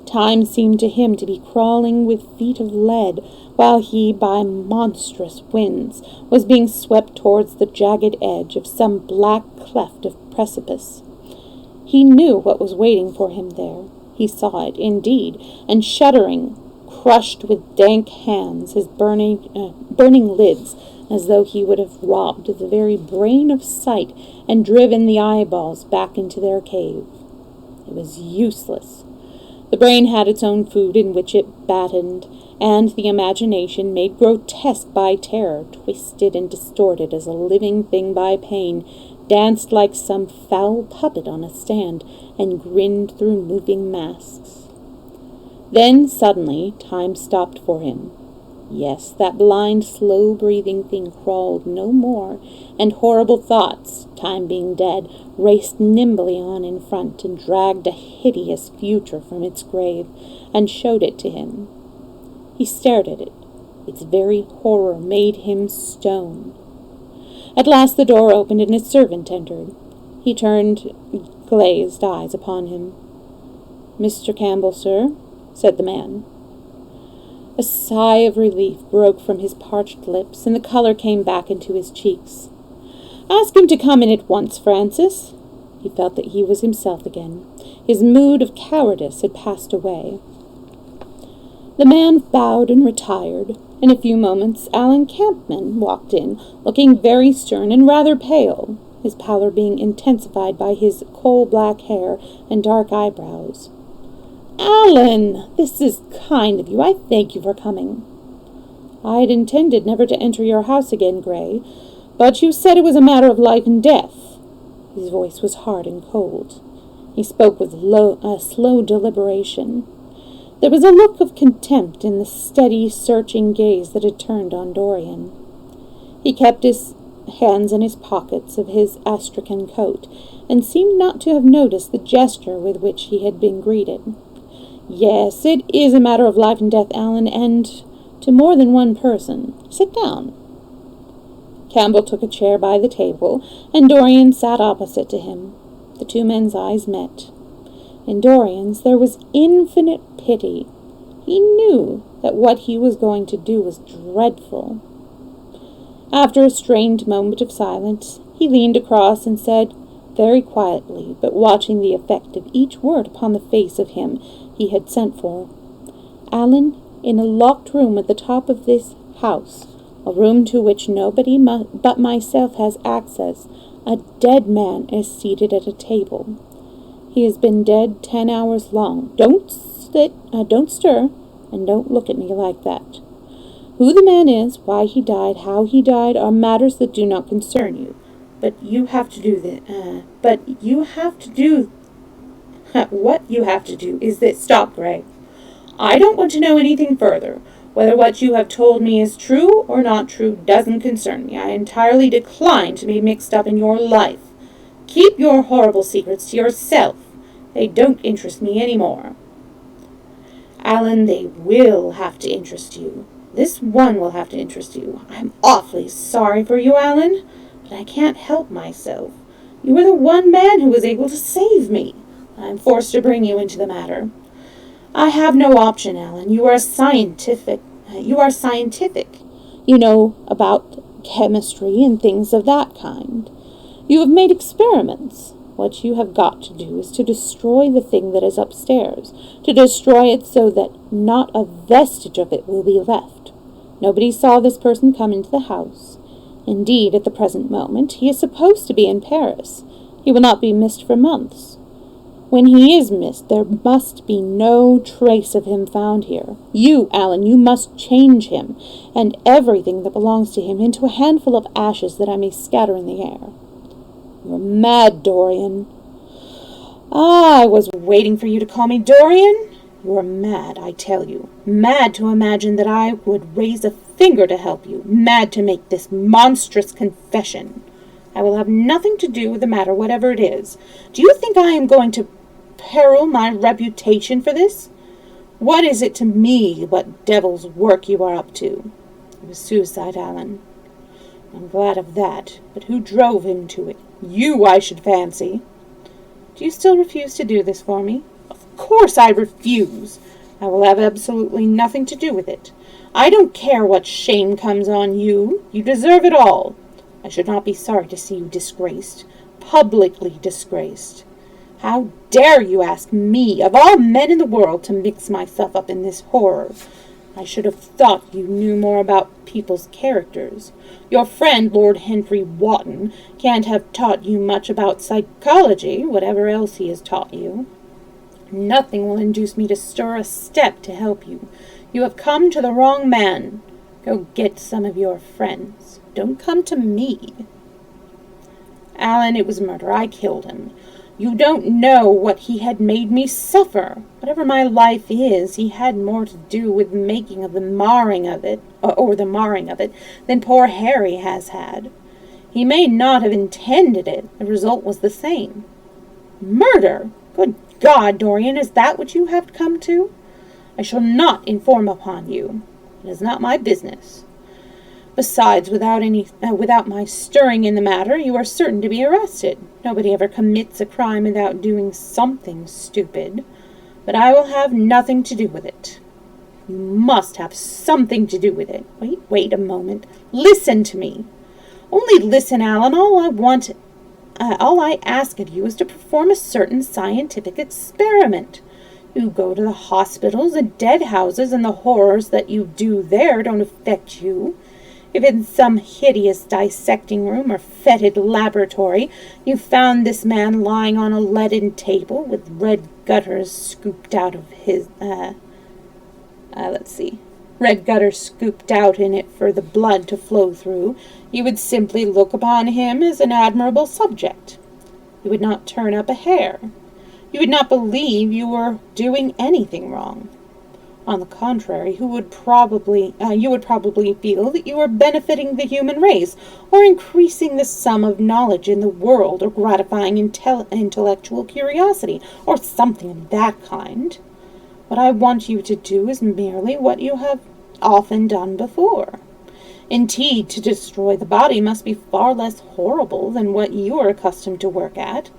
Time seemed to him to be crawling with feet of lead, while he, by monstrous winds, was being swept towards the jagged edge of some black cleft of precipice. He knew what was waiting for him there. He saw it, indeed, and shuddering, crushed with dank hands, his burning lids, as though he would have robbed the very brain of sight and driven the eyeballs back into their cave. It was useless. The brain had its own food in which it battened, and the imagination, made grotesque by terror, twisted and distorted as a living thing by pain, danced like some foul puppet on a stand, and grinned through moving masks. Then, suddenly, time stopped for him. Yes, that blind, slow-breathing thing crawled no more, and horrible thoughts, time being dead, raced nimbly on in front, and dragged a hideous future from its grave, and showed it to him. He stared at it, Its very horror made him stone. At last the door opened and his servant entered. He turned glazed eyes upon him. "Mr. Campbell, sir," said the man. A sigh of relief broke from his parched lips, and the color came back into his cheeks. "Ask him to come in at once, Francis." He felt that he was himself again. His mood of cowardice had passed away. The man bowed and retired. In a few moments, Alan Campman walked in, looking very stern and rather pale, his pallor being intensified by his coal-black hair and dark eyebrows. "Alan, this is kind of you. I thank you for coming." "I had intended never to enter your house again, Gray, but you said it was a matter of life and death." His voice was hard and cold. He spoke with slow deliberation. There was a look of contempt in the steady, searching gaze that had turned on Dorian. He kept his hands in his pockets of his astrakhan coat, and seemed not to have noticed the gesture with which he had been greeted. "Yes, it is a matter of life and death, Alan, and to more than one person. Sit down." Campbell took a chair by the table, and Dorian sat opposite to him. The two men's eyes met. In Dorian's there was infinite pity. He knew that what he was going to do was dreadful. After a strained moment of silence, he leaned across and said, very quietly, but watching the effect of each word upon the face of him he had sent for, "Alan, in a locked room at the top of this house, a room to which nobody but myself has access, a dead man is seated at a table. He has been dead 10 hours long. Don't stir, and don't look at me like that. Who the man is, why he died, how he died, are matters that do not concern you. But you have to do what you have to do is this. Stop, Gray. I don't want to know anything further. Whether what you have told me is true or not true doesn't concern me. I entirely decline to be mixed up in your life. Keep your horrible secrets to yourself. They don't interest me any more." "Alan, they will have to interest you. This one will have to interest you. I'm awfully sorry for you, Alan, but I can't help myself. You were the one man who was able to save me. I'm forced to bring you into the matter. I have no option, Alan. You are scientific. You know about chemistry and things of that kind. You have made experiments. What you have got to do is to destroy the thing that is upstairs, to destroy it so that not a vestige of it will be left. Nobody saw this person come into the house. Indeed, at the present moment, he is supposed to be in Paris. He will not be missed for months. When he is missed, there must be no trace of him found here. You, Alan, you must change him, and everything that belongs to him, into a handful of ashes that I may scatter in the air. You're mad, Dorian." "I was waiting for you to call me Dorian. You're mad, I tell you. Mad to imagine that I would raise a finger to help you. Mad to make this monstrous confession. I will have nothing to do with the matter, whatever it is. Do you think I am going to peril my reputation for this? What is it to me what devil's work you are up to? It was suicide, Alan. I'm glad of that, but who drove him to it? You, I should fancy. Do you still refuse to do this for me?" "Of course I refuse. I will have absolutely nothing to do with it. I don't care what shame comes on you. You deserve it all. I should not be sorry to see you disgraced, publicly disgraced. How dare you ask me, of all men in the world, to mix myself up in this horror? I should have thought you knew more about people's characters. Your friend, Lord Henry Wotton, can't have taught you much about psychology, whatever else he has taught you. Nothing will induce me to stir a step to help you. You have come to the wrong man. Go get some of your friends. Don't come to me." "Alan, it was murder. I killed him. You don't know what he had made me suffer. Whatever my life is, he had more to do with making of the marring of it, than poor Harry has had. He may not have intended it. The result was the same. Murder! Good God, Dorian, is that what you have come to? I shall not inform upon you. It is not my business. Besides, without my stirring in the matter, you are certain to be arrested. Nobody ever commits a crime without doing something stupid. But I will have nothing to do with it. You must have something to do with it. Wait a moment. Listen to me. Only listen, Alan. All I ask of you is to perform a certain scientific experiment. You go to the hospitals and dead houses, and the horrors that you do there don't affect you. If in some hideous dissecting room or fetid laboratory you found this man lying on a leaden table with red gutters scooped out of his, red gutters scooped out in it for the blood to flow through, you would simply look upon him as an admirable subject. You would not turn up a hair. You would not believe you were doing anything wrong. On the contrary, you would probably feel that you are benefiting the human race, or increasing the sum of knowledge in the world, or gratifying intellectual curiosity, or something of that kind. What I want you to do is merely what you have often done before. Indeed, to destroy the body must be far less horrible than what you are accustomed to work at.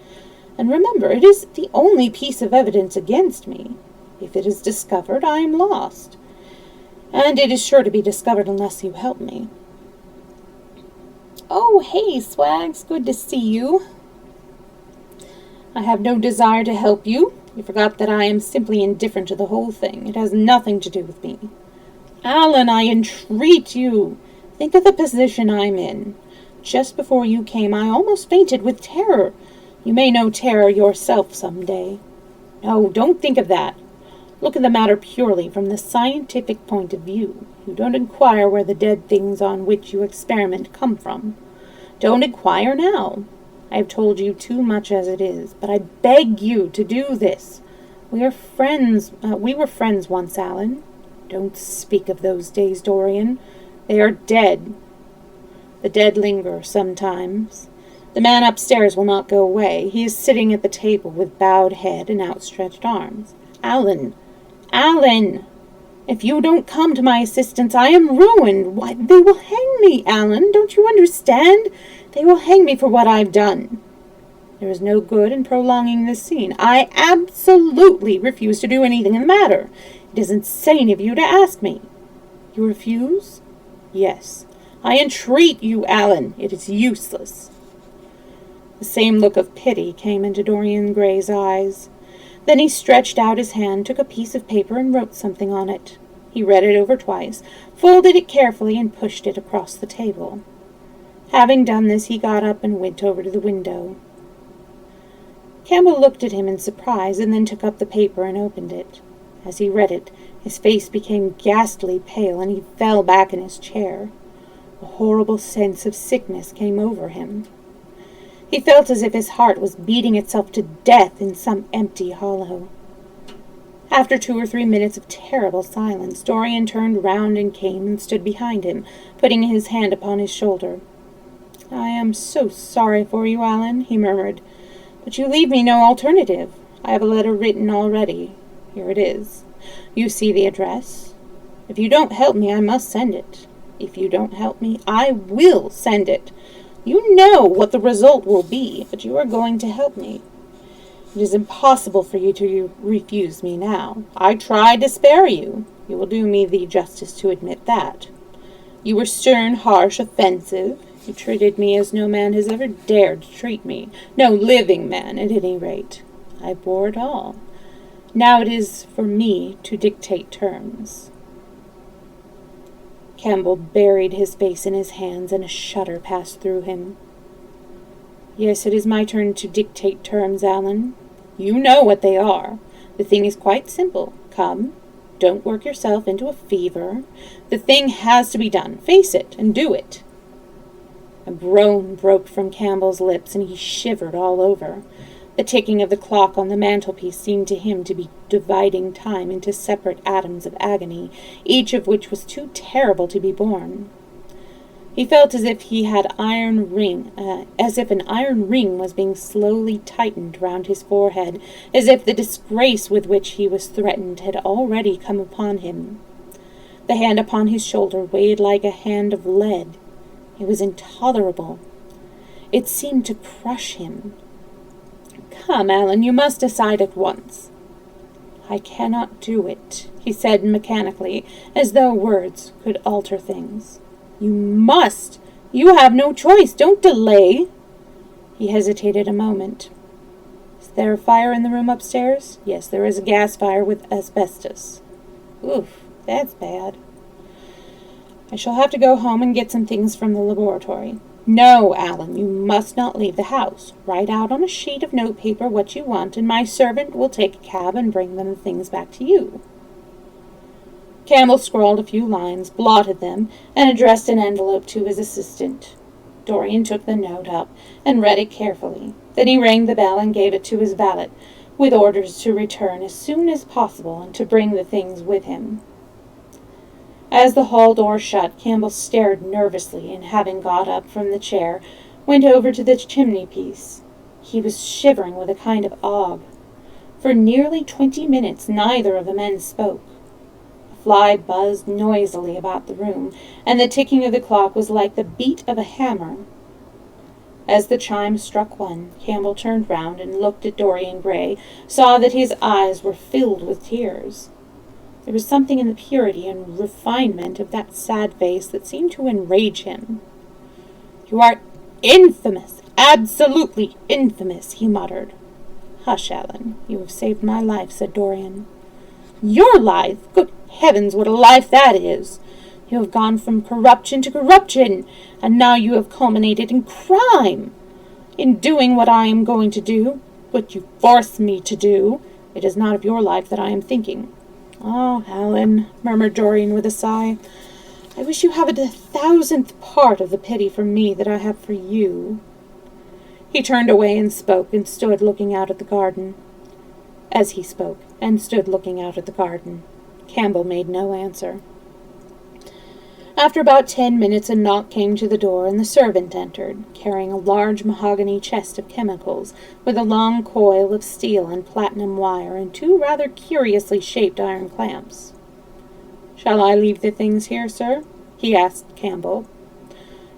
And remember, it is the only piece of evidence against me. If it is discovered, I am lost. And it is sure to be discovered unless you help me. Oh, hey, Swags, good to see you. I have no desire to help you. You forgot that I am simply indifferent to the whole thing. It has nothing to do with me. Alan, I entreat you. Think of the position I'm in. Just before you came, I almost fainted with terror. You may know terror yourself some day. No, don't think of that. Look at the matter purely from the scientific point of view. You don't inquire where the dead things on which you experiment come from. Don't inquire now. I have told you too much as it is, but I beg you to do this. We are friends. We were friends once, Alan. Don't speak of those days, Dorian. They are dead. The dead linger sometimes. The man upstairs will not go away. He is sitting at the table with bowed head and outstretched arms. Alan! Alan! If you don't come to my assistance, I am ruined. Why, they will hang me, Alan. Don't you understand? They will hang me for what I've done. There is no good in prolonging this scene. I absolutely refuse to do anything in the matter. It is insane of you to ask me. You refuse? Yes. I entreat you, Alan. It is useless. The same look of pity came into Dorian Gray's eyes. Then he stretched out his hand, took a piece of paper, and wrote something on it. He read it over twice, folded it carefully, and pushed it across the table. Having done this, he got up and went over to the window. Campbell looked at him in surprise, and then took up the paper and opened it. As he read it, his face became ghastly pale, and he fell back in his chair. A horrible sense of sickness came over him. He felt as if his heart was beating itself to death in some empty hollow. After 2 or 3 minutes of terrible silence, Dorian turned round and came and stood behind him, putting his hand upon his shoulder. "I am so sorry for you, Alan," he murmured, "but you leave me no alternative. I have a letter written already. Here it is. You see the address. If you don't help me, I must send it. If you don't help me, I will send it. You know what the result will be, but you are going to help me. It is impossible for you to refuse me now. I tried to spare you. You will do me the justice to admit that. You were stern, harsh, offensive. You treated me as no man has ever dared to treat me. No living man, at any rate. I bore it all. Now it is for me to dictate terms." Campbell buried his face in his hands, and a shudder passed through him. "Yes, it is my turn to dictate terms, Alan. You know what they are. The thing is quite simple. Come, don't work yourself into a fever. The thing has to be done. Face it, and do it." A groan broke from Campbell's lips, and he shivered all over. The ticking of the clock on the mantelpiece seemed to him to be dividing time into separate atoms of agony, each of which was too terrible to be borne. He felt as if an iron ring was being slowly tightened round his forehead, as if the disgrace with which he was threatened had already come upon him. The hand upon his shoulder weighed like a hand of lead. It was intolerable. It seemed to crush him. "Come, Alan, you must decide at once." "I cannot do it," he said mechanically, as though words could alter things. "You must! You have no choice. Don't delay." He hesitated a moment. "Is there a fire in the room upstairs?" "Yes, there is a gas fire with asbestos." "Oof, that's bad." "I shall have to go home and get some things from the laboratory." "No, Alan, you must not leave the house. Write out on a sheet of notepaper what you want, and my servant will take a cab and bring the things back to you." Campbell scrawled a few lines, blotted them, and addressed an envelope to his assistant. Dorian took the note up and read it carefully. Then he rang the bell and gave it to his valet, with orders to return as soon as possible and to bring the things with him. As the hall door shut, Campbell stared nervously, and having got up from the chair, went over to the chimney-piece. He was shivering with a kind of ague. For nearly 20 minutes neither of the men spoke. A fly buzzed noisily about the room, and the ticking of the clock was like the beat of a hammer. As the chime struck 1, Campbell turned round and looked at Dorian Gray, saw that his eyes were filled with tears. There was something in the purity and refinement of that sad face that seemed to enrage him. "You are infamous, absolutely infamous," he muttered. "Hush, Alan, you have saved my life," said Dorian. "Your life? Good heavens, what a life that is! You have gone from corruption to corruption, and now you have culminated in crime. In doing what I am going to do, what you force me to do, it is not of your life that I am thinking." "Oh, Alan," murmured Dorian with a sigh, "I wish you had a 1,000th part of the pity for me that I have for you." He turned away and spoke, and stood looking out at the garden. As he spoke, and stood looking out at the garden, Campbell made no answer. After about 10 minutes a knock came to the door, and the servant entered, carrying a large mahogany chest of chemicals, with a long coil of steel and platinum wire, and 2 rather curiously shaped iron clamps. "Shall I leave the things here, sir?" he asked Campbell.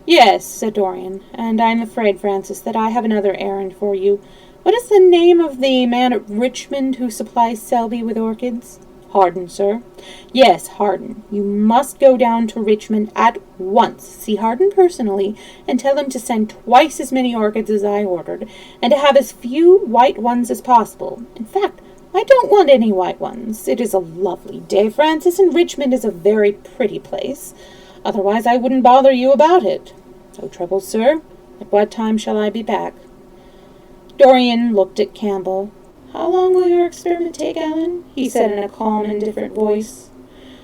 "Yes," said Dorian, "and I am afraid, Francis, that I have another errand for you. What is the name of the man at Richmond who supplies Selby with orchids?" "Harden, sir." "Yes, Harden. You must go down to Richmond at once, see Harden personally, and tell him to send twice as many orchids as I ordered, and to have as few white ones as possible. In fact, I don't want any white ones. It is a lovely day, Francis, and Richmond is a very pretty place. Otherwise I wouldn't bother you about it." "No trouble, sir. At what time shall I be back?" Dorian looked at Campbell. "How long will your experiment take, Alan?" he said in a calm, indifferent voice.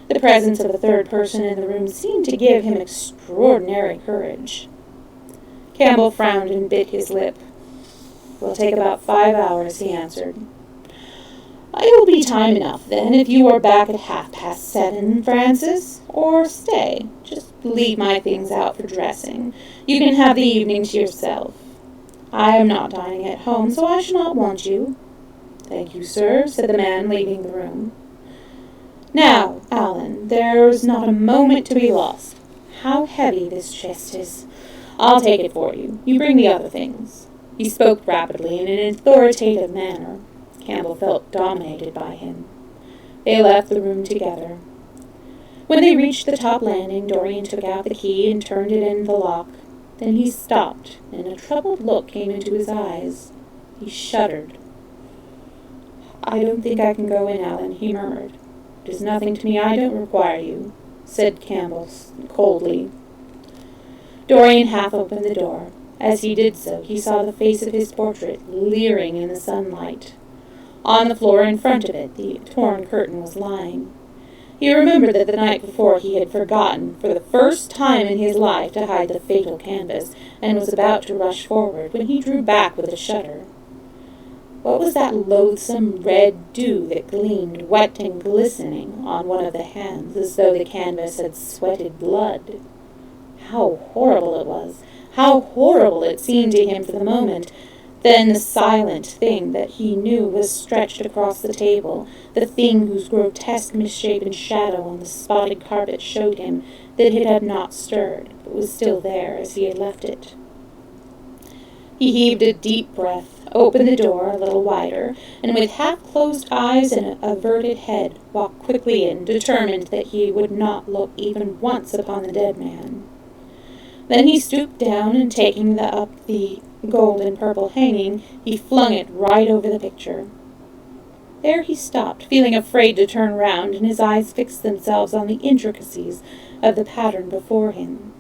The presence of a third person in the room seemed to give him extraordinary courage. Campbell frowned and bit his lip. "It will take about 5 hours," he answered. "It will be time enough, then, if you are back at 7:30, Francis. Or stay, just leave my things out for dressing. You can have the evening to yourself. I am not dining at home, so I shall not want you." "Thank you, sir," said the man, leaving the room. "Now, Alan, there's not a moment to be lost. How heavy this chest is! I'll take it for you. You bring the other things." He spoke rapidly in an authoritative manner. Campbell felt dominated by him. They left the room together. When they reached the top landing, Dorian took out the key and turned it in the lock. Then he stopped, and a troubled look came into his eyes. He shuddered. "I don't think I can go in, Alan," he murmured. "It is nothing to me. I don't require you," said Campbell coldly. Dorian half opened the door. As he did so, he saw the face of his portrait leering in the sunlight. On the floor in front of it, the torn curtain was lying. He remembered that the night before he had forgotten, for the first time in his life, to hide the fatal canvas, and was about to rush forward, when he drew back with a shudder. What was that loathsome red dew that gleamed wet and glistening on one of the hands, as though the canvas had sweated blood? How horrible it was! How horrible it seemed to him for the moment! Then the silent thing that he knew was stretched across the table, the thing whose grotesque misshapen shadow on the spotted carpet showed him that it had not stirred, but was still there as he had left it. He heaved a deep breath, opened the door a little wider, and with half-closed eyes and averted head walked quickly in, determined that he would not look even once upon the dead man. Then he stooped down, and taking up the gold and purple hanging, he flung it right over the picture. There he stopped, feeling afraid to turn round, and his eyes fixed themselves on the intricacies of the pattern before him.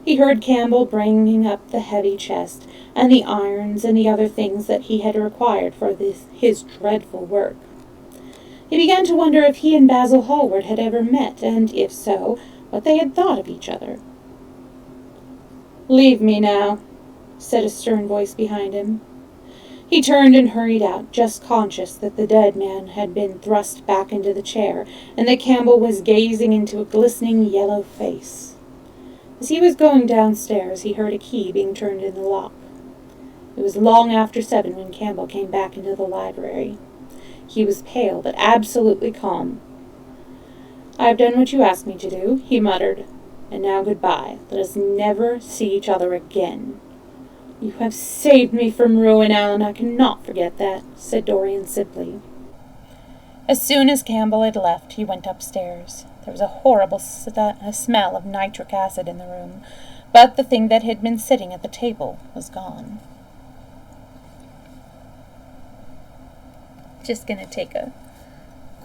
He heard Campbell bringing up the heavy chest, and the irons and the other things that he had required for his dreadful work. He began to wonder if he and Basil Hallward had ever met, and if so, what they had thought of each other. "Leave me now," said a stern voice behind him. He turned and hurried out, just conscious that the dead man had been thrust back into the chair, and that Campbell was gazing into a glistening yellow face. As he was going downstairs, he heard a key being turned in the lock. It was long after 7 when Campbell came back into the library. He was pale, but absolutely calm. "I have done what you asked me to do," he muttered. "And now goodbye. Let us never see each other again." "You have saved me from ruin, Alan. I cannot forget that," said Dorian simply. As soon as Campbell had left, he went upstairs. There was a horrible smell of nitric acid in the room, but the thing that had been sitting at the table was gone. Just going to take a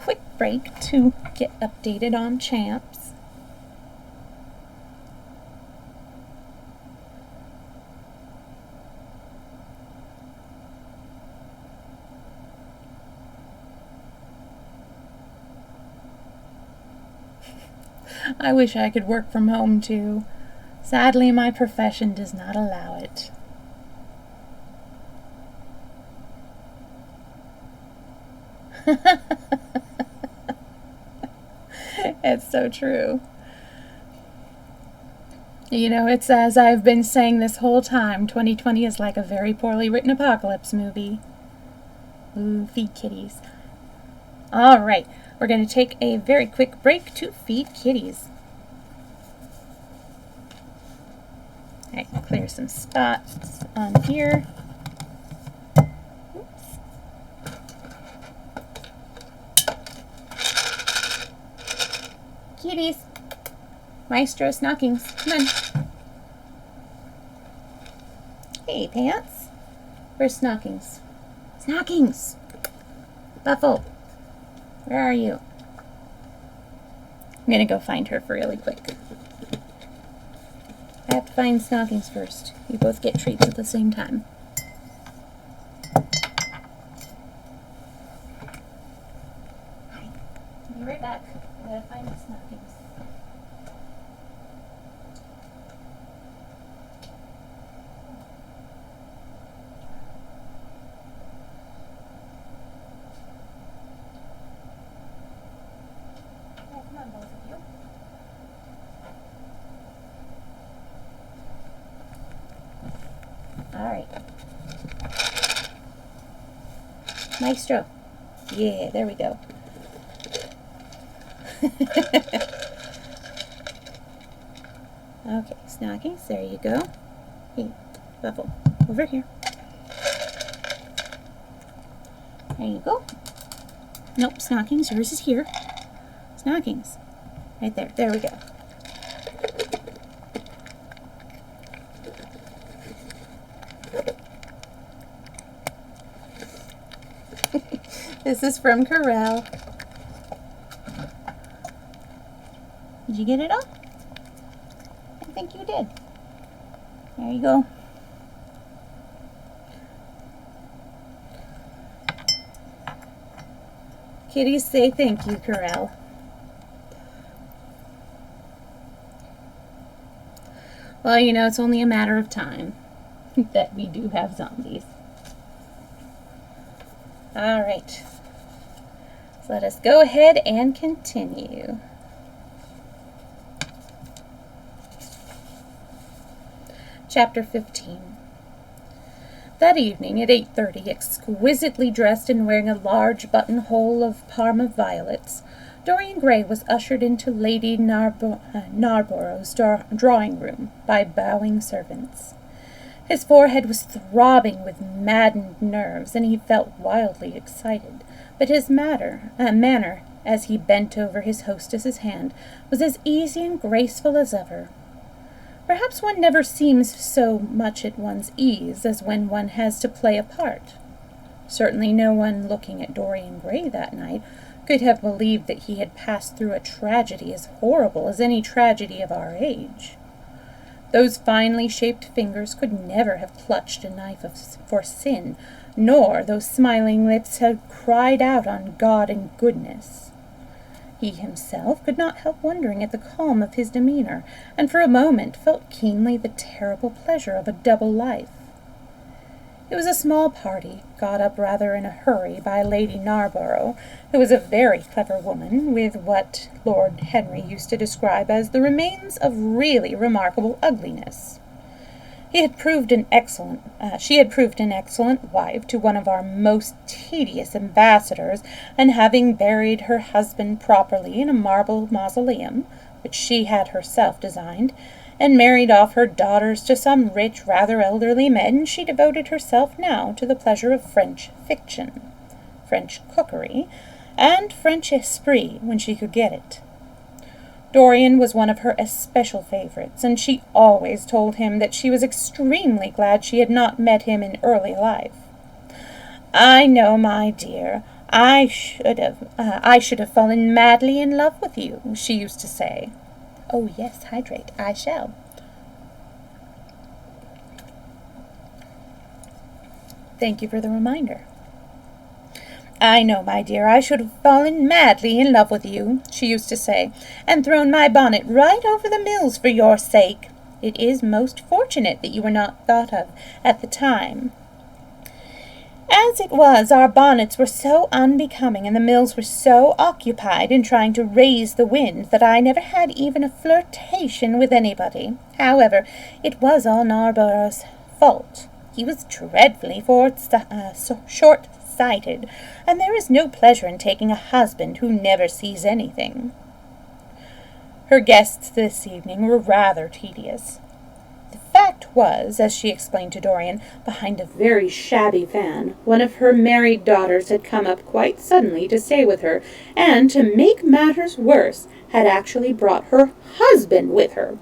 quick break to get updated on Champs. I wish I could work from home too. Sadly, my profession does not allow it. It's so true. You know, it's as I've been saying this whole time, 2020 is like a very poorly written apocalypse movie. Ooh, feed kitties. All right, we're going to take a very quick break to feed kitties. All right, clear some spots on here. Oops. Kitties. Maestro Snockings, come on. Hey, Pants. Where's Snockings? Snockings! Buffle, where are you? I'm gonna go find her for really quick. I have to find Snockings first. You both get treats at the same time. Hi. I'll be right back. I gotta find Snockings. Come on, both of you. All right. Maestro. Yeah, there we go. Okay, Snockings, there you go. Hey, Buffle, over here. There you go. Nope, Snockings, yours is here. Snockings. Right there. There we go. This is from Corral. Did you get it all? I think you did. There you go. Kitties say thank you, Corral. Well, you know, it's only a matter of time that we do have zombies. All right. So let us go ahead and continue. Chapter 15. That evening at 8:30, exquisitely dressed and wearing a large buttonhole of Parma violets, Dorian Gray was ushered into Lady Narborough's drawing room by bowing servants. His forehead was throbbing with maddened nerves, and he felt wildly excited, but his manner, as he bent over his hostess's hand, was as easy and graceful as ever. Perhaps one never seems so much at one's ease as when one has to play a part. Certainly no one looking at Dorian Gray that night could have believed that he had passed through a tragedy as horrible as any tragedy of our age. Those finely shaped fingers could never have clutched a knife for sin, nor those smiling lips have cried out on God and goodness. He himself could not help wondering at the calm of his demeanor, and for a moment felt keenly the terrible pleasure of a double life. It was a small party, got up rather in a hurry by Lady Narborough, who was a very clever woman, with what Lord Henry used to describe as the remains of really remarkable ugliness. She had proved an excellent wife to one of our most tedious ambassadors, and having buried her husband properly in a marble mausoleum, which she had herself designed, and married off her daughters to some rich, rather elderly men, she devoted herself now to the pleasure of French fiction, French cookery, and French esprit when she could get it. Dorian was one of her especial favorites, and she always told him that she was extremely glad she had not met him in early life. "I know, my dear, I should have fallen madly in love with you," she used to say. "Oh, yes, hydrate, I shall." Thank you for the reminder. "I know, my dear, I should have fallen madly in love with you," she used to say, "and thrown my bonnet right over the mills for your sake. It is most fortunate that you were not thought of at the time. As it was, our bonnets were so unbecoming, and the mills were so occupied in trying to raise the wind, that I never had even a flirtation with anybody. However, it was all Narborough's fault. He was dreadfully short-sighted, and there is no pleasure in taking a husband who never sees anything." Her guests this evening were rather tedious. The fact was, as she explained to Dorian, behind a very shabby fan, one of her married daughters had come up quite suddenly to stay with her, and, to make matters worse, had actually brought her husband with her.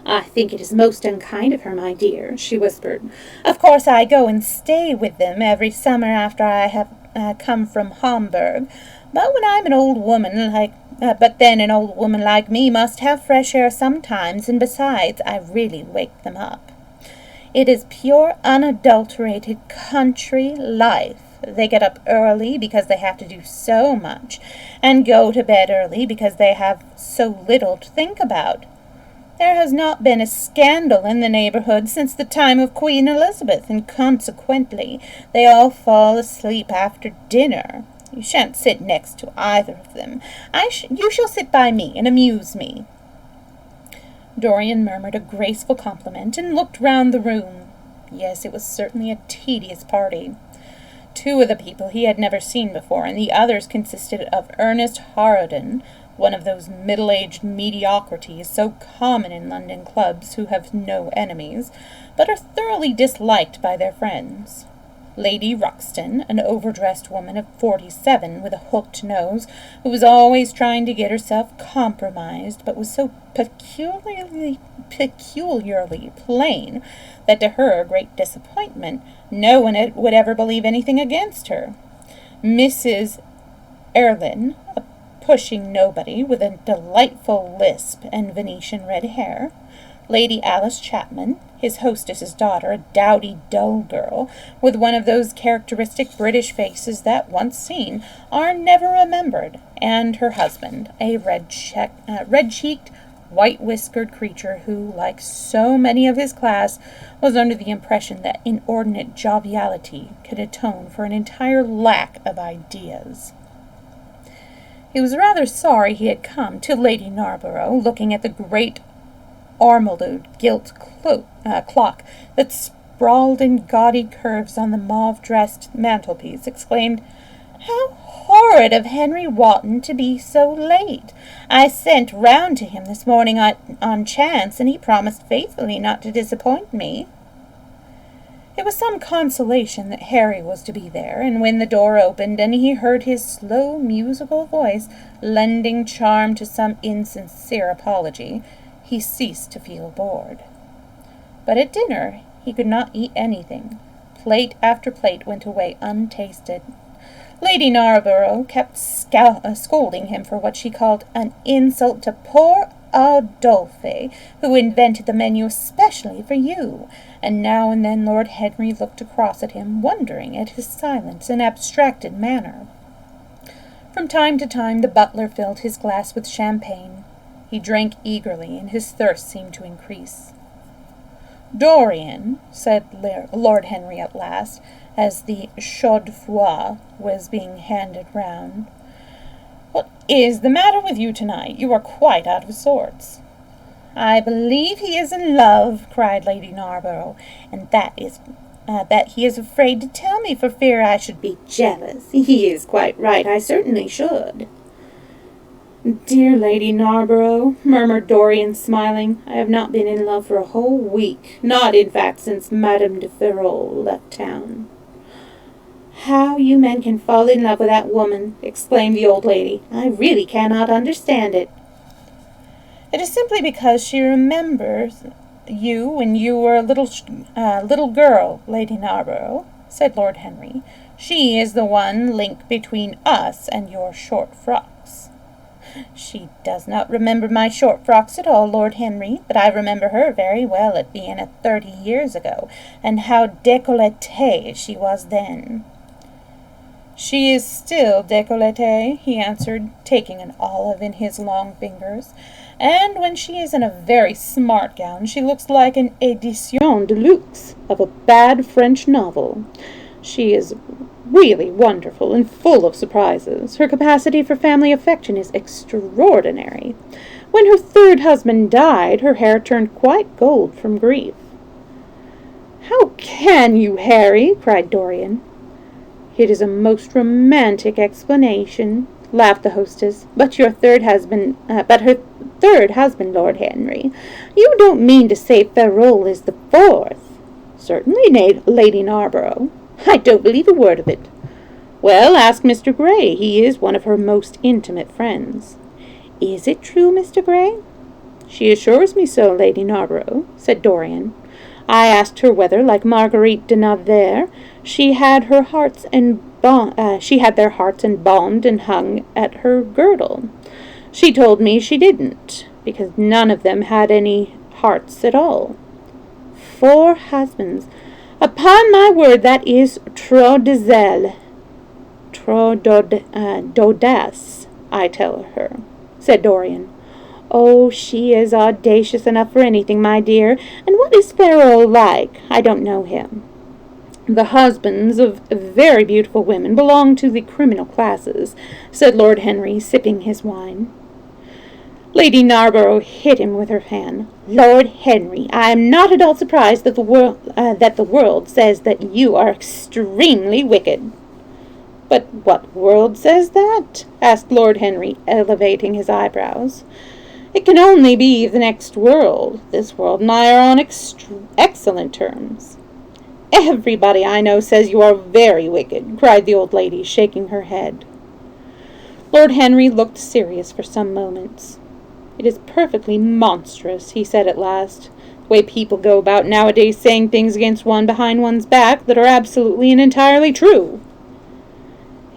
"I think it is most unkind of her, my dear," she whispered. "Of course I go and stay with them every summer after I have come from Hamburg, but when I'm an old woman an old woman like me must have fresh air sometimes, and besides, I really wake them up. It is pure, unadulterated country life. They get up early because they have to do so much, and go to bed early because they have so little to think about. There has not been a scandal in the neighborhood since the time of Queen Elizabeth, and consequently they all fall asleep after dinner. You shan't sit next to either of them. You shall sit by me and amuse me." Dorian murmured a graceful compliment and looked round the room. Yes, it was certainly a tedious party. Two of the people he had never seen before, and the others consisted of Ernest Harrowden, one of those middle-aged mediocrities so common in London clubs who have no enemies, but are thoroughly disliked by their friends. Lady Ruxton, an overdressed woman of 47 with a hooked nose, who was always trying to get herself compromised, but was so peculiarly plain that to her great disappointment no one would ever believe anything against her. Mrs. Erlyn, a pushing nobody with a delightful lisp and Venetian red hair. Lady Alice Chapman, his hostess's daughter, a dowdy, dull girl, with one of those characteristic British faces that, once seen, are never remembered, and her husband, a red-cheeked, white-whiskered creature who, like so many of his class, was under the impression that inordinate joviality could atone for an entire lack of ideas. He was rather sorry he had come till Lady Narborough, looking at the great ormolude gilt clock that sprawled in gaudy curves on the mauve-dressed mantelpiece, exclaimed, "How horrid of Henry Wotton to be so late! I sent round to him this morning on chance, and he promised faithfully not to disappoint me." It was some consolation that Harry was to be there, and when the door opened and he heard his slow, musical voice lending charm to some insincere apology, he ceased to feel bored. But at dinner he could not eat anything. Plate after plate went away untasted. Lady Narborough kept scolding him for what she called an insult to poor Adolphe, who invented the menu especially for you, and now and then Lord Henry looked across at him, wondering at his silence and abstracted manner. From time to time the butler filled his glass with champagne. He drank eagerly, and his thirst seemed to increase. "Dorian," said Lord Henry at last, as the chaud-froid was being handed round, "what is the matter with you tonight? You are quite out of sorts." "I believe he is in love," cried Lady Narborough, "and that he is afraid to tell me for fear I should be jealous. He is quite right, I certainly should." "Dear Lady Narborough," murmured Dorian, smiling, "I have not been in love for a whole week, not, in fact, since Madame de Ferrol left town." "How you men can fall in love with that woman," exclaimed the old lady, "I really cannot understand it." "It is simply because she remembers you when you were a little girl, Lady Narborough," said Lord Henry. "She is the one link between us and your short frocks." "She does not remember my short frocks at all, Lord Henry, but I remember her very well at Vienna 30 years ago, and how décolletée she was then." "She is still décolletée," he answered, taking an olive in his long fingers, "and when she is in a very smart gown she looks like an édition de luxe of a bad French novel. She is really wonderful and full of surprises. Her capacity for family affection is extraordinary. When her third husband died, her hair turned quite gold from grief." "How can you, Harry?" cried Dorian. "It is a most romantic explanation," laughed the hostess. "But her third husband, Lord Henry. You don't mean to say Ferrol is the fourth?" "Certainly, Lady Narborough. I don't believe a word of it." "Well, ask Mr. Gray. He is one of her most intimate friends." "Is it true, Mr. Gray?" "She assures me so, Lady Narborough," said Dorian. "I asked her whether, like Marguerite de Navarre, she had their hearts embalmed and hung at her girdle. She told me she didn't, because none of them had any hearts at all." "4 husbands! Upon my word, that is trop de zèle." "Trop d'audace, I tell her," said Dorian. "Oh, she is audacious enough for anything, my dear. And what is Ferrol like? I don't know him." "The husbands of very beautiful women belong to the criminal classes," said Lord Henry, sipping his wine. Lady Narborough hit him with her fan. "Lord Henry, I am not at all surprised that the world says that you are extremely wicked." "But what world says that?" asked Lord Henry, elevating his eyebrows. "It can only be the next world. This world and I are on excellent terms." "Everybody I know says you are very wicked," cried the old lady, shaking her head. Lord Henry looked serious for some moments. "It is perfectly monstrous," he said at last, "the way people go about nowadays saying things against one behind one's back that are absolutely and entirely true."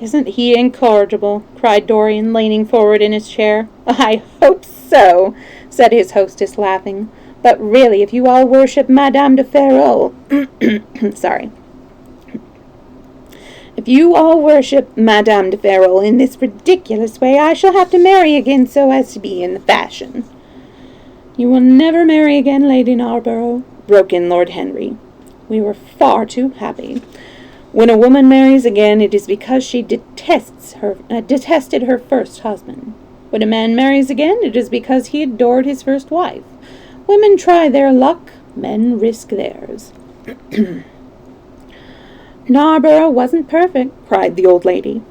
"Isn't he incorrigible?" cried Dorian, leaning forward in his chair. "I hope so," said his hostess, laughing. "But really, if you all worship Madame de Ferrol, if you all worship Madame de Ferrol in this ridiculous way, I shall have to marry again so as to be in the fashion." "You will never marry again, Lady Narborough," broke in Lord Henry. "We were far too happy. When a woman marries again, it is because she detested her first husband. When a man marries again, it is because he adored his first wife. Women try their luck, men risk theirs. Narborough wasn't perfect, cried the old lady.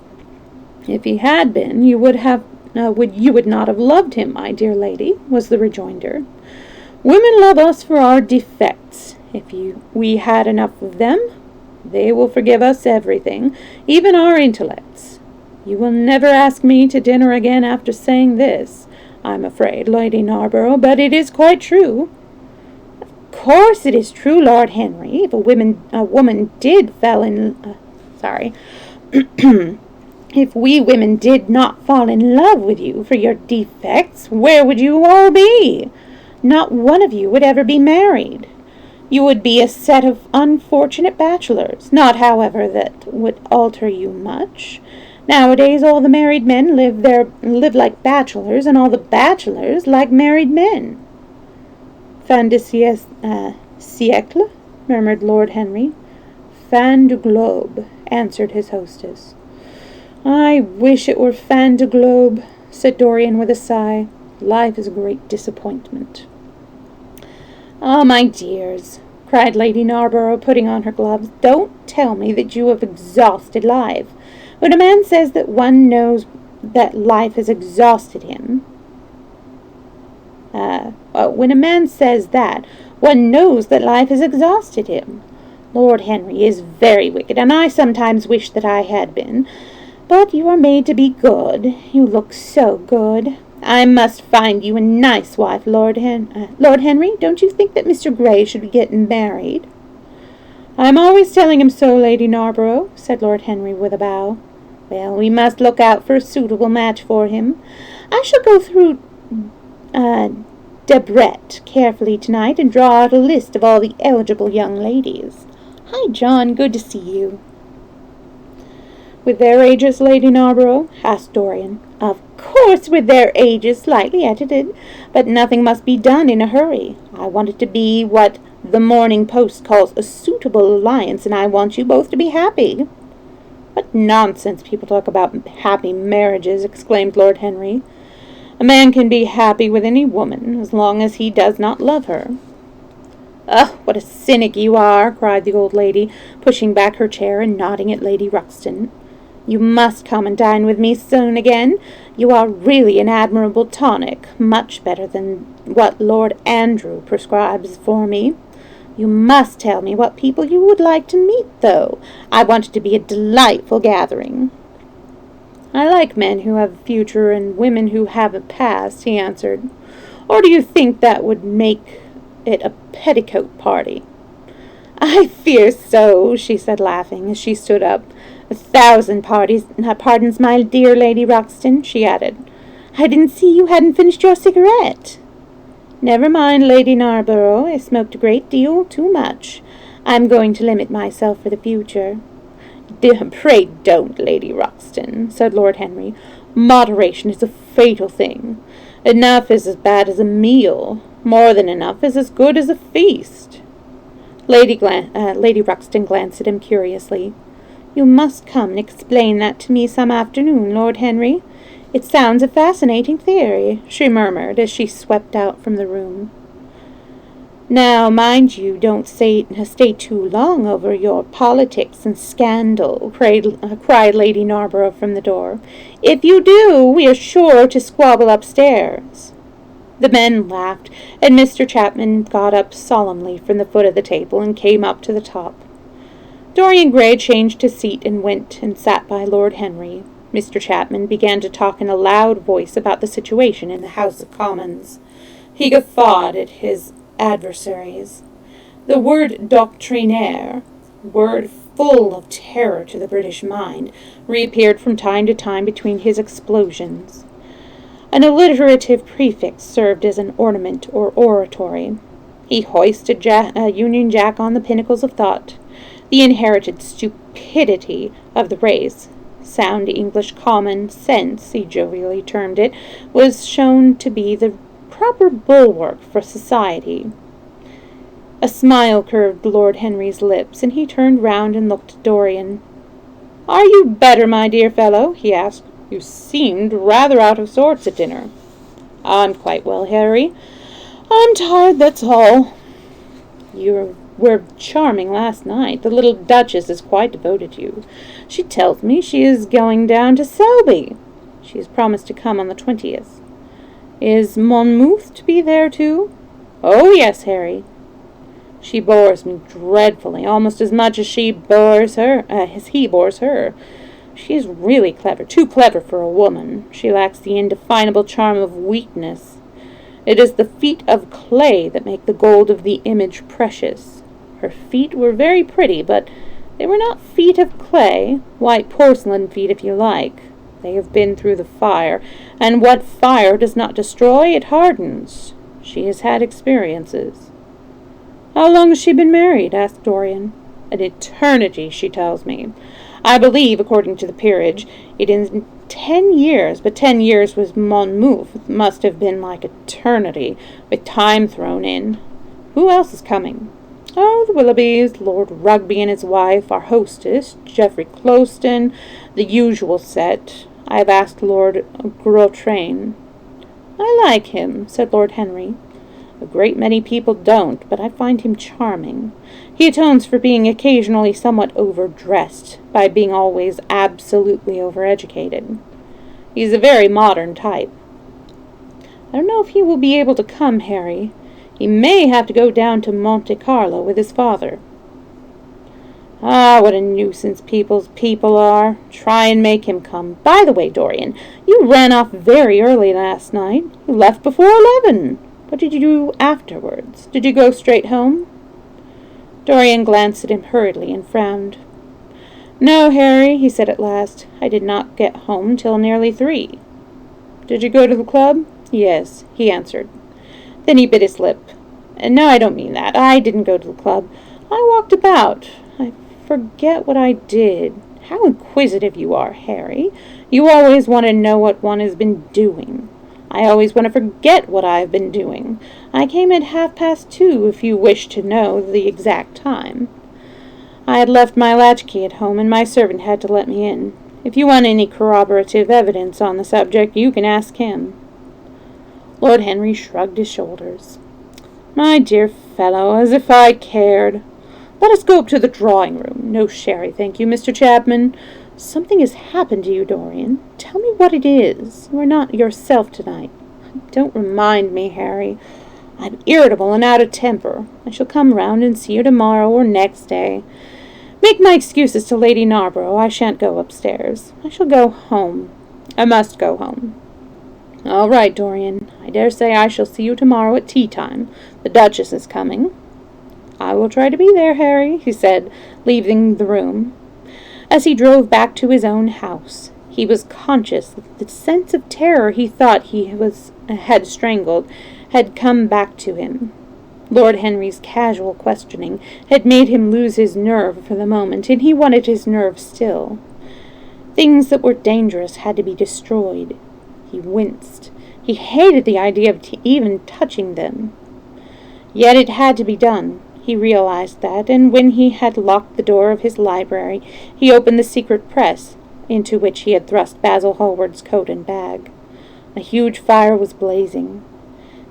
If he had been, you would not have loved him, my dear lady, was the rejoinder. Women love us for our defects. If we had enough of them, they will forgive us everything, even our intellects. You will never ask me to dinner again after saying this, I'm afraid, Lady Narborough, but it is quite true. Of course it is true, Lord Henry. If a woman did fall in... If we women did not fall in love with you for your defects, where would you all be? Not one of you would ever be married. You would be a set of unfortunate bachelors, not, however, that would alter you much. Nowadays all the married men live like bachelors, and all the bachelors like married men. Fin de siècle, murmured Lord Henry. Fin du globe, answered his hostess. I wish it were fin de globe, said Dorian with a sigh. Life is a great disappointment. Ah, my dears, cried Lady Narborough, putting on her gloves, don't tell me that you have exhausted life. When a man says that one knows that life has exhausted him, when a man says that, one knows that life has exhausted him. Lord Henry is very wicked, and I sometimes wish that I had been. But you are made to be good. You look so good. I must find you a nice wife, Lord Henry. Don't you think that Mr. Grey should be getting married? I am always telling him so, Lady Narborough, said Lord Henry with a bow. Well, we must look out for a suitable match for him. I shall go through Debrett carefully tonight and draw out a list of all the eligible young ladies. Hi, John. Good to see you. With their ages, Lady Narborough? Asked Dorian. Of course with their ages, slightly edited, but nothing must be done in a hurry. I want it to be what the Morning Post calls a suitable alliance, and I want you both to be happy. What nonsense people talk about happy marriages, exclaimed Lord Henry. A man can be happy with any woman, as long as he does not love her. Ugh, what a cynic you are, cried the old lady, pushing back her chair and nodding at Lady Ruxton. You must come and dine with me soon again. You are really an admirable tonic, much better than what Lord Andrew prescribes for me. You must tell me what people you would like to meet, though. I want it to be a delightful gathering. I like men who have a future and women who have a past, he answered. Or do you think that would make it a petticoat party? I fear so, she said, laughing, as she stood up. 1,000 pardons, my dear Lady Ruxton, she added. I didn't see you hadn't finished your cigarette. Never mind, Lady Narborough. I smoked a great deal, too much. I'm going to limit myself for the future. Pray don't, Lady Ruxton, said Lord Henry. Moderation is a fatal thing. Enough is as bad as a meal. More than enough is as good as a feast. Lady Ruxton glanced at him curiously. You must come and explain that to me some afternoon, Lord Henry. It sounds a fascinating theory, she murmured as she swept out from the room. Now, mind you, don't stay too long over your politics and scandal, cried Lady Narborough from the door. If you do, we are sure to squabble upstairs. The men laughed, and Mr. Chapman got up solemnly from the foot of the table and came up to the top. Dorian Gray changed his seat and went and sat by Lord Henry. Mr. Chapman began to talk in a loud voice about the situation in the House of Commons. He guffawed at his adversaries. The word doctrinaire, word full of terror to the British mind, reappeared from time to time between his explosions. An alliterative prefix served as an ornament or oratory. He hoisted a Union Jack on the pinnacles of thought. The inherited stupidity of the race, sound English common sense, he jovially termed it, was shown to be the proper bulwark for society. A smile curved Lord Henry's lips, and he turned round and looked at Dorian. "Are you better, my dear fellow?" he asked. "You seemed rather out of sorts at dinner." "I'm quite well, Harry. I'm tired, that's all." "You're were charming last night. The little Duchess is quite devoted to you. She tells me she is going down to Selby. She has promised to come on the 20th. Is Monmouth to be there too? Oh, yes, Harry. She bores me dreadfully, almost as much as he bores her. She is really clever, too clever for a woman. She lacks the indefinable charm of weakness. It is the feet of clay that make the gold of the image precious. Her feet were very pretty, but they were not feet of clay, white porcelain feet if you like. They have been through the fire, and what fire does not destroy, it hardens. She has had experiences. How long has she been married? Asked Dorian. An eternity, she tells me. I believe, according to the peerage, it is 10 years, but 10 years with Monmouth must have been like eternity, with time thrown in. Who else is coming? Oh, the Willoughbys, Lord Rugby and his wife, our hostess, Geoffrey Clouston, the usual set. I have asked Lord Groutrain. I like him, said Lord Henry. A great many people don't, but I find him charming. He atones for being occasionally somewhat overdressed, by being always absolutely overeducated. He's a very modern type. I don't know if he will be able to come, Harry. He may have to go down to Monte Carlo with his father. Ah, what a nuisance people's people are. Try and make him come. By the way, Dorian, you ran off very early last night. You left before 11. What did you do afterwards? Did you go straight home? Dorian glanced at him hurriedly and frowned. No, Harry, he said at last. I did not get home till nearly 3. Did you go to the club? Yes, he answered. Then he bit his lip. No, I don't mean that. I didn't go to the club. I walked about. I forget what I did. How inquisitive you are, Harry. You always want to know what one has been doing. I always want to forget what I have been doing. I came at 2:30, if you wish to know the exact time. I had left my latchkey at home, and my servant had to let me in. If you want any corroborative evidence on the subject, you can ask him. Lord Henry shrugged his shoulders. My dear fellow, as if I cared. Let us go up to the drawing-room. No sherry, thank you, Mr. Chapman. Something has happened to you, Dorian. Tell me what it is. You are not yourself tonight. Don't remind me, Harry. I'm irritable and out of temper. I shall come round and see you tomorrow or next day. Make my excuses to Lady Narborough. I shan't go upstairs. I shall go home. I must go home. All right, Dorian. I dare say I shall see you tomorrow at tea-time. The Duchess is coming. I will try to be there, Harry, he said, leaving the room. As he drove back to his own house, he was conscious that the sense of terror he thought had strangled had come back to him. Lord Henry's casual questioning had made him lose his nerve for the moment, and he wanted his nerve still. Things that were dangerous had to be destroyed. He winced. He hated the idea of even touching them. Yet it had to be done. He realized that, and when he had locked the door of his library, he opened the secret press, into which he had thrust Basil Hallward's coat and bag. A huge fire was blazing.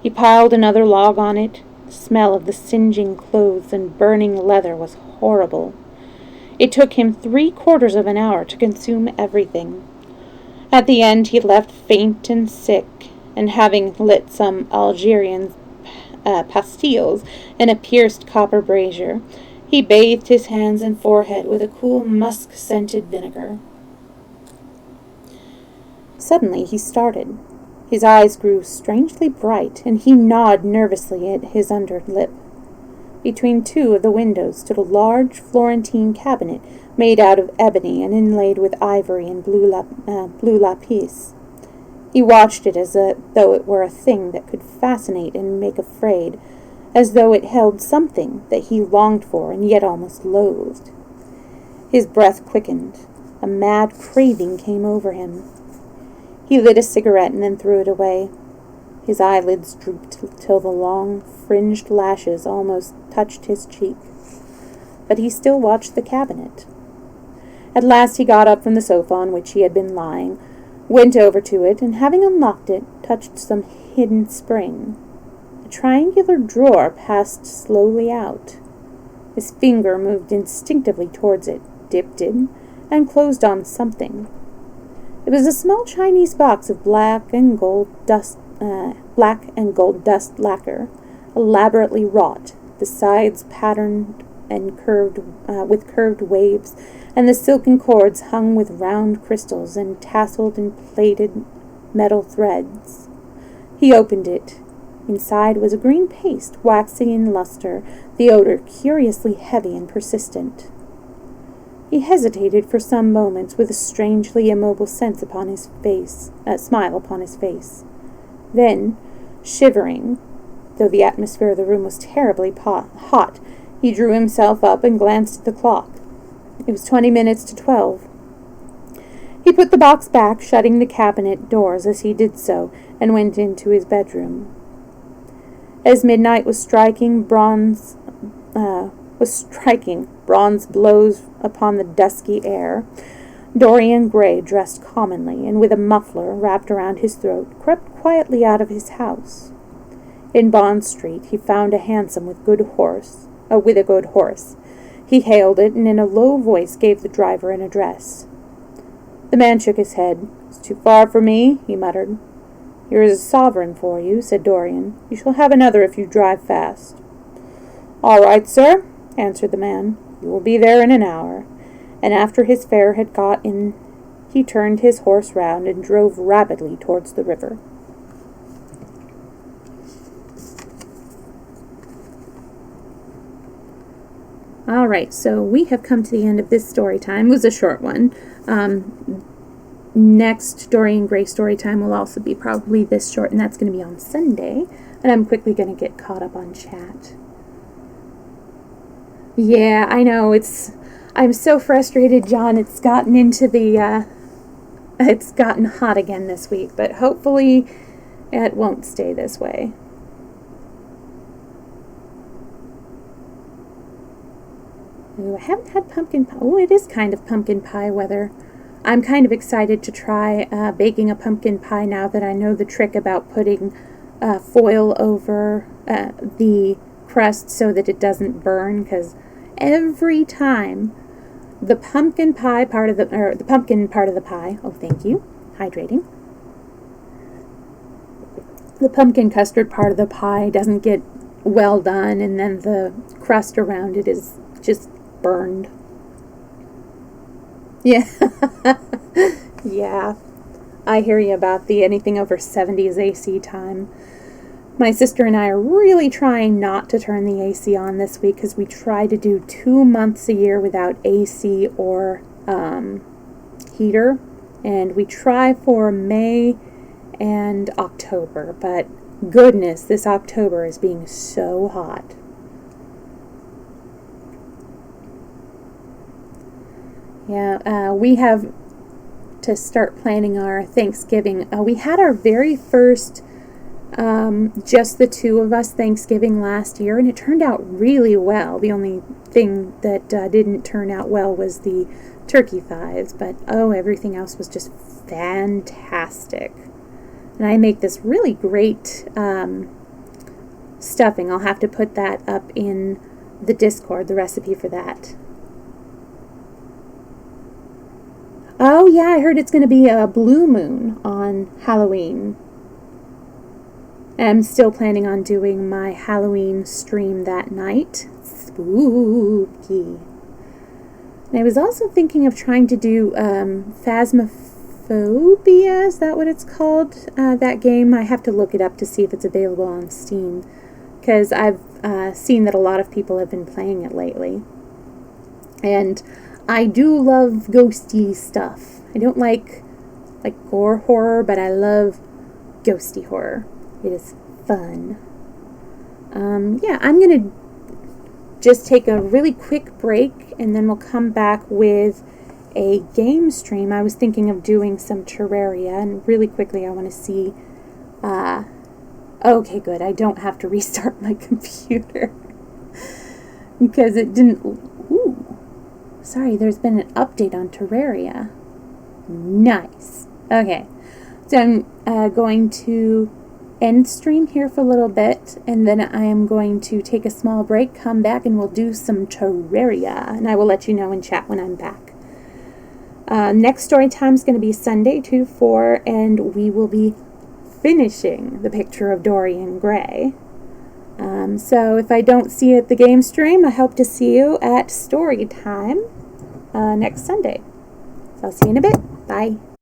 He piled another log on it. The smell of the singeing clothes and burning leather was horrible. It took him 3/4 of an hour to consume everything. At the end he left faint and sick, and having lit some Algerian pastilles in a pierced copper brazier, he bathed his hands and forehead with a cool musk-scented vinegar. Suddenly he started. His eyes grew strangely bright, and he gnawed nervously at his under lip. Between 2 of the windows stood a large Florentine cabinet made out of ebony and inlaid with ivory and blue lapis. He watched it as though it were a thing that could fascinate and make afraid, as though it held something that he longed for and yet almost loathed. His breath quickened. A mad craving came over him. He lit a cigarette and then threw it away. His eyelids drooped till the long, fringed lashes almost touched his cheek. But he still watched the cabinet. At last he got up from the sofa on which he had been lying, went over to it, and having unlocked it, touched some hidden spring. A triangular drawer passed slowly out. His finger moved instinctively towards it, dipped in, and closed on something. It was a small Chinese box of black and gold dust lacquer, elaborately wrought, the sides patterned and curved with curved waves, and the silken cords hung with round crystals and tasseled and plaited metal threads. He opened it. Inside was a green paste, waxy in luster, the odor curiously heavy and persistent. He hesitated for some moments with a strangely immobile smile upon his face. Then, shivering, though the atmosphere of the room was terribly hot, he drew himself up and glanced at the clock. It was 20 minutes to 12. He put the box back, shutting the cabinet doors as he did so, and went into his bedroom. As midnight was striking bronze blows upon the dusky air, Dorian Gray, dressed commonly and with a muffler wrapped around his throat, crept quietly out of his house. In Bond Street he found a hansom with a good horse. He hailed it, and in a low voice gave the driver an address. The man shook his head. "It's too far for me," he muttered. "Here is a sovereign for you," said Dorian. "You shall have another if you drive fast." "All right, sir," answered the man. "You will be there in an hour." And after his fare had got in, he turned his horse round and drove rapidly towards the river. All right, so we have come to the end of this story time. It was a short one. Next Dorian Gray story time will also be probably this short, and that's going to be on Sunday. And I'm quickly going to get caught up on chat. Yeah, I know, I'm so frustrated, John. It's gotten it's gotten hot again this week, but hopefully it won't stay this way. Ooh, I haven't had pumpkin pie. Oh, it is kind of pumpkin pie weather. I'm kind of excited to try baking a pumpkin pie now that I know the trick about putting foil over the crust so that it doesn't burn, because every time the pumpkin part of the pie, oh, thank you, hydrating, the pumpkin custard part of the pie doesn't get well done, and then the crust around it is just burned. Yeah. Yeah, I hear you about the anything over 70s AC time. My sister and I are really trying not to turn the AC on this week because we try to do 2 months a year without AC or heater, and we try for May and October, but goodness, this October is being so hot. Yeah, we have to start planning our Thanksgiving. We had our very first just the two of us Thanksgiving last year, and it turned out really well. The only thing that didn't turn out well was the turkey thighs, but everything else was just fantastic. And I make this really great stuffing. I'll have to put that up in the Discord, the recipe for that. Oh yeah, I heard it's going to be a blue moon on Halloween. I'm still planning on doing my Halloween stream that night. Spooky. And I was also thinking of trying to do Phasmophobia, is that what it's called? That game. I have to look it up to see if it's available on Steam, because I've seen that a lot of people have been playing it lately. And I do love ghosty stuff. I don't like gore horror, but I love ghosty horror. It is fun. Yeah, I'm going to just take a really quick break, and then we'll come back with a game stream. I was thinking of doing some Terraria, and really quickly I want to see... okay, good. I don't have to restart my computer. Because it didn't... Ooh. Sorry, there's been an update on Terraria. Nice. Okay. So I'm going to end stream here for a little bit, and then I am going to take a small break, come back, and we'll do some Terraria, and I will let you know in chat when I'm back. Next story time is going to be Sunday, 2 to 4, and we will be finishing the picture of Dorian Gray. So if I don't see you at the game stream, I hope to see you at Storytime next Sunday. So I'll see you in a bit. Bye.